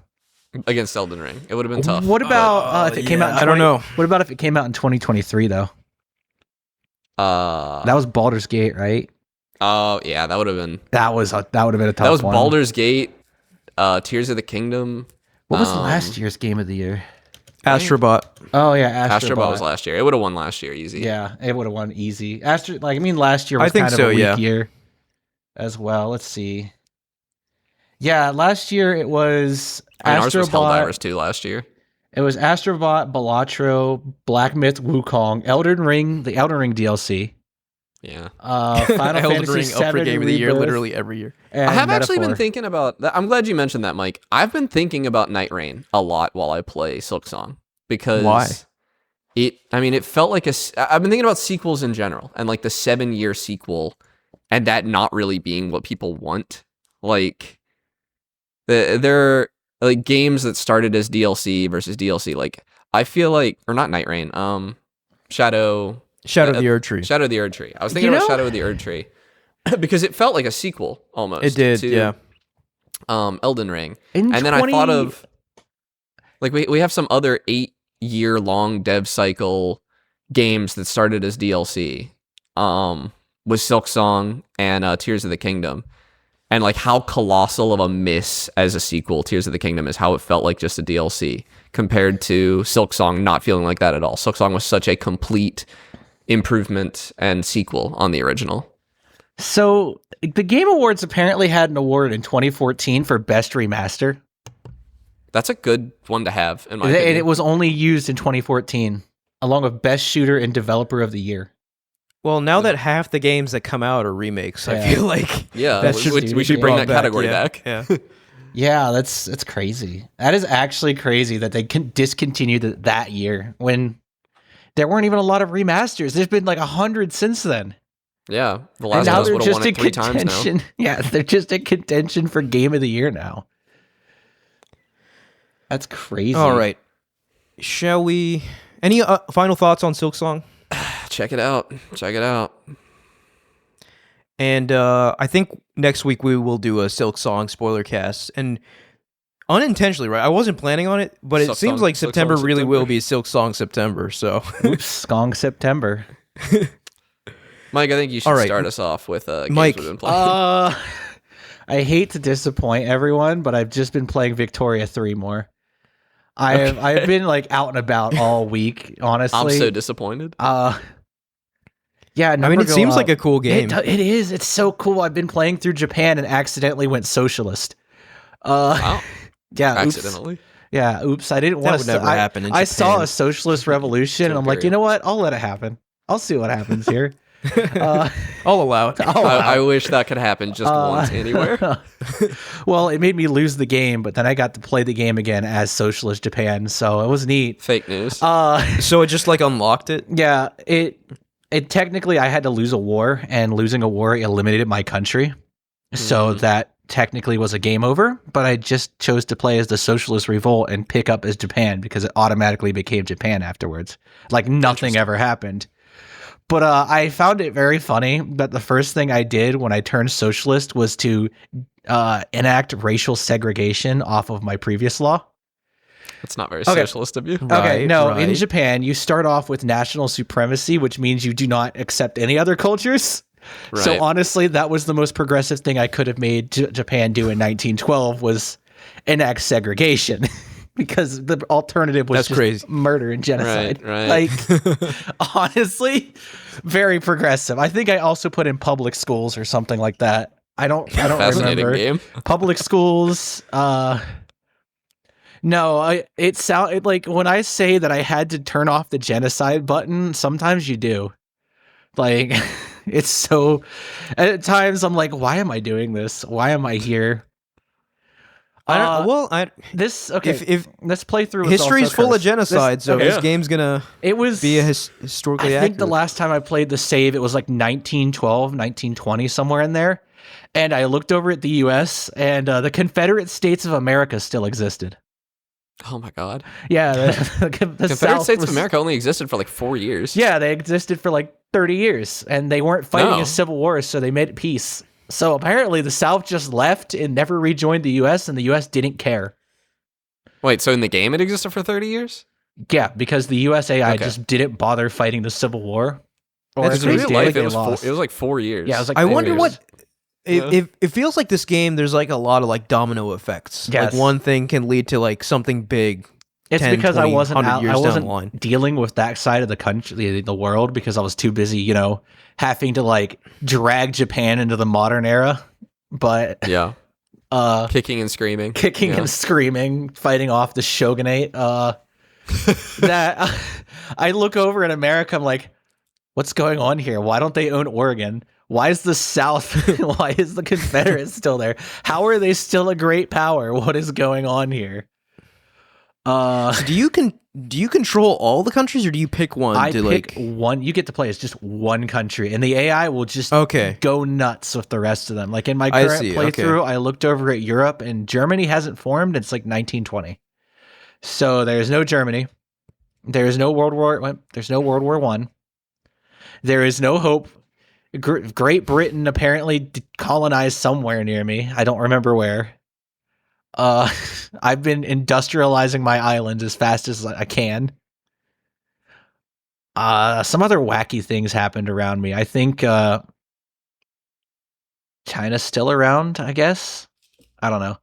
C: against Elden Ring. It would have been tough.
B: What about if it came out? In
A: I don't know.
B: What about if it came out in 2023 though? That was Baldur's Gate, right?
C: Oh yeah, that would have been.
B: That would have been a tough
C: That was
B: one.
C: Baldur's Gate, Tears of the Kingdom.
B: What was last year's game of the year?
A: Astrobot.
B: Oh yeah,
C: Astrobot was last year. It would have won last year, easy.
B: Yeah, it would have won easy. Last year
A: I
B: was
A: think
B: kind of
A: so,
B: a weak
A: yeah.
B: year as well. Let's see. Yeah, last year it was
C: I mean, ours was
B: Astrobot.
C: Helldivers 2 last year.
B: It was Astrobot, Balatro, Black Myth, Wukong, Elden Ring, the Elden Ring DLC,
C: Yeah.
B: Final
A: Elden
B: Fantasy
A: Ring up for
B: VII
A: game of the year
B: Rebirth,
A: literally every year.
B: and
C: I have actually
B: Metaphor.
C: been thinking about that. I'm glad you mentioned that, Mike. I've been thinking about Night Rain a lot while I play Silksong because
A: Why?
C: it felt like I've been thinking about sequels in general and like the 7-year sequel and that not really being what people want. Like there like games that started as DLC versus DLC. Like I feel like, or not Night Rain, Shadow
A: of the Erd Tree.
C: Shadow of the Erd Tree. I was thinking about Shadow of the Erd Tree because it felt like a sequel almost.
A: It did,
C: to, Elden Ring.
B: In
C: And then I thought of like we have some other 8-year-long dev cycle games that started as DLC. With Silksong and Tears of the Kingdom. And like how colossal of a miss as a sequel Tears of the Kingdom is, how it felt like just a DLC compared to Silksong not feeling like that at all. Silksong was such a complete improvement and sequel on the original.
B: So the Game Awards apparently had an award in 2014 for Best Remaster.
C: That's a good one to have, in my
B: And
C: opinion.
B: it was only used in 2014, along with Best Shooter and Developer of the Year.
A: Well, now that half the games that come out are remakes, I feel like
C: Yeah, we should bring that category back.
A: Yeah.
B: Yeah, that's crazy. That is actually crazy that they discontinued it that year when there weren't even a lot of remasters. There's been like 100 since then.
C: Yeah, The
B: And
C: Last
B: now
C: of Us
B: they're
C: would have
B: just
C: won
B: in
C: it 3 times now.
B: contention. Yeah, they're just in contention for Game of the Year now. That's crazy.
A: All right. Shall we? Any final thoughts on Silksong?
C: Check it out.
A: And I think next week we will do a Silksong spoiler cast. And unintentionally, right? I wasn't planning on it, but it seems like September really will be Silksong September. So,
B: Oops, Skong September.
C: Mike, I think you should
A: All right.
C: start us off with games
A: Mike,
C: we've been playing.
B: I hate to disappoint everyone, but I've just been playing Victoria 3 more. I've been like out and about all week, honestly.
C: I'm so disappointed.
B: Yeah,
A: I mean, it seems like a cool game.
B: It is. It's so cool. I've been playing through Japan and accidentally went socialist.
C: Wow.
B: Yeah,
C: Accidentally.
B: Oops. Yeah, oops. I didn't
A: That
B: want
A: would
B: to.
A: never happen in
B: I saw
A: Japan.
B: a socialist revolution, and I'm like, you know what? I'll let it happen. I'll see what happens here.
A: I'll allow it.
C: I wish that could happen just once anywhere.
B: Well, it made me lose the game, but then I got to play the game again as socialist Japan, so it was neat.
C: Fake news.
A: So it just like unlocked it?
B: Yeah, it technically I had to lose a war, and losing a war eliminated my country. So that technically was a game over, but I just chose to play as the Socialist Revolt and pick up as Japan because it automatically became Japan afterwards. Like nothing ever happened. But I found it very funny that the first thing I did when I turned socialist was to enact racial segregation off of my previous law.
C: That's not very socialist of you.
B: Okay, no, in
A: right.
B: Japan, you start off with national supremacy, which means you do not accept any other cultures.
C: Right.
B: So honestly, that was the most progressive thing I could have made Japan do in 1912 was enact segregation. Because the alternative was
A: That's
B: just
A: crazy.
B: murder and genocide.
C: Right.
B: Like, honestly, very progressive. I think I also put in public schools or something like that. I don't
C: Fascinating
B: remember.
C: game.
B: Public schools. No, it sound like when I say that I had to turn off the genocide button, sometimes you do. Like, it's so. At times, I'm like, why am I doing this? Why am I here? This okay.
A: If
B: let's play through.
A: history's full of genocide, so this game's gonna
B: It was
A: be historically
B: I think
A: accurate.
B: the last time I played the save, it was like 1912, 1920, somewhere in there. And I looked over at the U.S. and the Confederate States of America still existed.
C: Oh my god.
B: Yeah, the
C: Confederate
B: South
C: States
B: was-
C: of America only existed for like 4 years.
B: Yeah, they existed for like 30 years, and they weren't fighting
C: No.
B: a civil war, so they made peace. So apparently, the South just left and never rejoined the U.S., and the U.S. didn't care.
C: Wait, so in the game it existed for 30 years?
B: Yeah, because the USAI
C: Okay.
B: just didn't bother fighting the Civil War. Or
A: That's
B: if
C: Because
B: they
C: in
A: crazy.
C: real
B: did,
C: life
B: they
C: it was
B: lost.
C: it was like 4 years.
B: Yeah, it was like
A: I
B: 4
A: wonder
B: years.
A: what.
C: Yeah.
A: It feels like this game. There's like a lot of like domino effects.
B: Yes.
A: Like one thing can lead to like something big.
B: It's
A: 10,
B: because
A: 20,
B: I wasn't
A: 100
B: out,
A: years
B: I
A: down
B: wasn't
A: the line.
B: dealing with that side of the country, the world, because I was too busy, having to like drag Japan into the modern era. But
C: Yeah. Kicking and screaming.
B: kicking
C: Yeah.
B: and screaming, fighting off the shogunate. That I look over at America, I'm like, what's going on here? Why don't they own Oregon? Why is the South? Why is the Confederates still there? How are they still a great power? What is going on here?
A: So do you control all the countries, or do you pick one?
B: I
A: to
B: pick
A: like
B: one. You get to play as just one country, and the AI will just
A: Okay.
B: go nuts with the rest of them. Like in my
A: I
B: current
A: see,
B: playthrough,
A: okay.
B: I looked over at Europe, and Germany hasn't formed. It's like 1920. So there's no Germany. There is no World War. There's no World War One. There is no hope. Great Britain apparently colonized somewhere near me. I don't remember where. I've been industrializing my islands as fast as I can. Some other wacky things happened around me. I think China's still around, I guess. I don't know.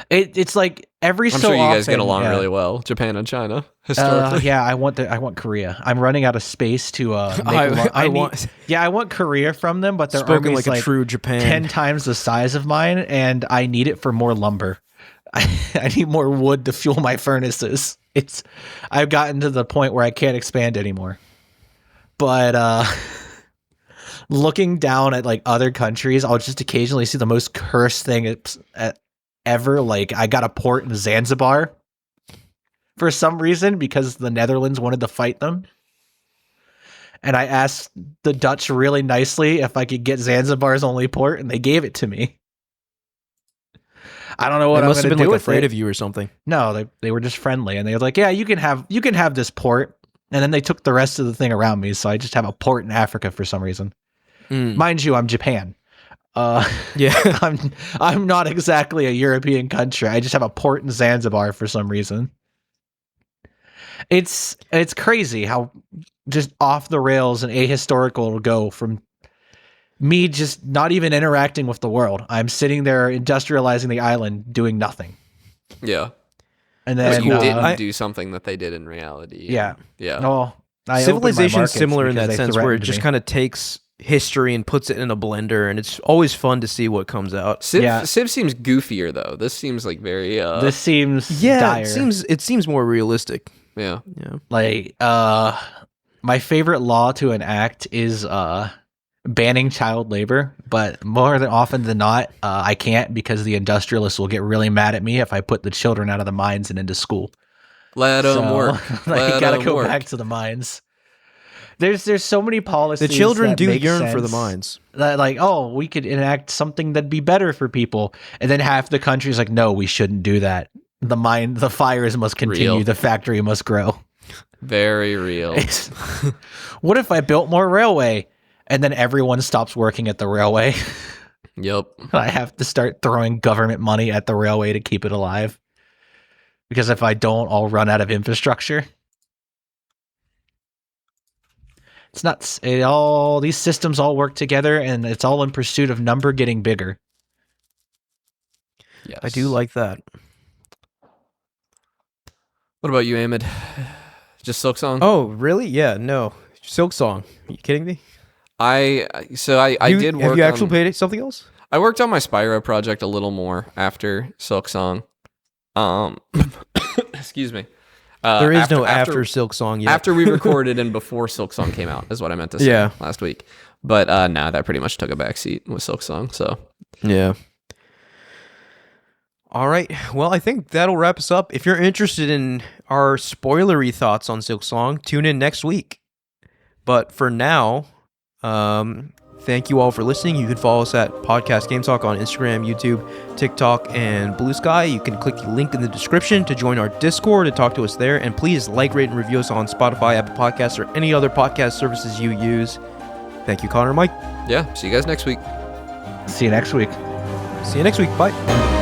B: It's like every
C: I'm
B: so
C: sure you
B: often.
C: guys get along
B: yeah.
C: really well, Japan and China, historically.
B: Yeah, I want Korea. I'm running out of space to make
A: I want
B: I want Korea from them, but their
A: spoken
B: army's
A: like a true Japan.
B: 10 times the size of mine, and I need it for more lumber. I need more wood to fuel my furnaces. I've gotten to the point where I can't expand anymore. But looking down at like other countries, I'll just occasionally see the most cursed thing ever. Like I got a port in Zanzibar for some reason because the Netherlands wanted to fight them. And I asked the Dutch really nicely if I could get Zanzibar's only port, and they gave it to me. I don't know what
A: They
B: I'm
A: must have
B: going to
A: been
B: do
A: like
B: with
A: afraid
B: it.
A: of you or something.
B: No, they were just friendly, and they were like, "Yeah, you can have this port." And then they took the rest of the thing around me, so I just have a port in Africa for some reason. Mind you, I'm Japan.
A: Yeah.
B: I'm not exactly a European country. I just have a port in Zanzibar for some reason. It's crazy how just off the rails and ahistorical it'll go from me just not even interacting with the world. I'm sitting there industrializing the island, doing nothing.
C: Yeah.
B: And
C: But
B: then
C: you didn't do something that they did in reality.
B: Yeah.
C: Yeah.
B: Oh,
A: Civilization's similar in that sense, where it just
B: me.
A: kind of takes history and puts it in a blender, and it's always fun to see what comes out.
C: Civ seems goofier though. This seems like very
B: This seems
A: Yeah,
B: dire.
A: it seems more realistic.
C: yeah.
B: Like my favorite law to enact is banning child labor, but more than often than not, I can't because the industrialists will get really mad at me if I put the children out of the mines and into school.
C: Let them work.
B: Like, gotta go
C: work.
B: back to the mines. There's so many policies.
A: The children
B: that
A: do
B: make
A: yearn for the
B: sense
A: mines.
B: that, like, oh, we could enact something that'd be better for people, and then half the country's like, no, we shouldn't do that. The fires must continue.
C: Real.
B: The factory must grow.
C: Very real.
B: What if I built more railway, and then everyone stops working at the railway?
C: Yep.
B: I have to start throwing government money at the railway to keep it alive. Because if I don't, I'll run out of infrastructure. It's nuts. These systems all work together, and it's all in pursuit of number getting bigger.
C: Yes.
A: I do like that.
C: What about you, Ahmed? Just Silksong?
A: Oh, really? Yeah, no. Silksong. Are you kidding me?
C: I did work
A: Have you actually
C: on,
A: played something else?
C: I worked on my Spyro project a little more after Silksong. Excuse me.
A: There is no after Silksong yet.
C: After we recorded and before Silksong came out is what I meant to say last week. But no, that pretty much took a backseat with Silksong. So
A: yeah. All right. Well, I think that'll wrap us up. If you're interested in our spoilery thoughts on Silksong, tune in next week. But for now, thank you all for listening. You can follow us at Podcast Game Talk on Instagram, YouTube, TikTok, and Blue Sky. You can click the link in the description to join our Discord and talk to us there. And please like, rate, and review us on Spotify, Apple Podcasts, or any other podcast services you use. Thank you, Connor and Mike.
C: yeah, see you guys next week.
B: See you next week.
A: See you next week. Bye.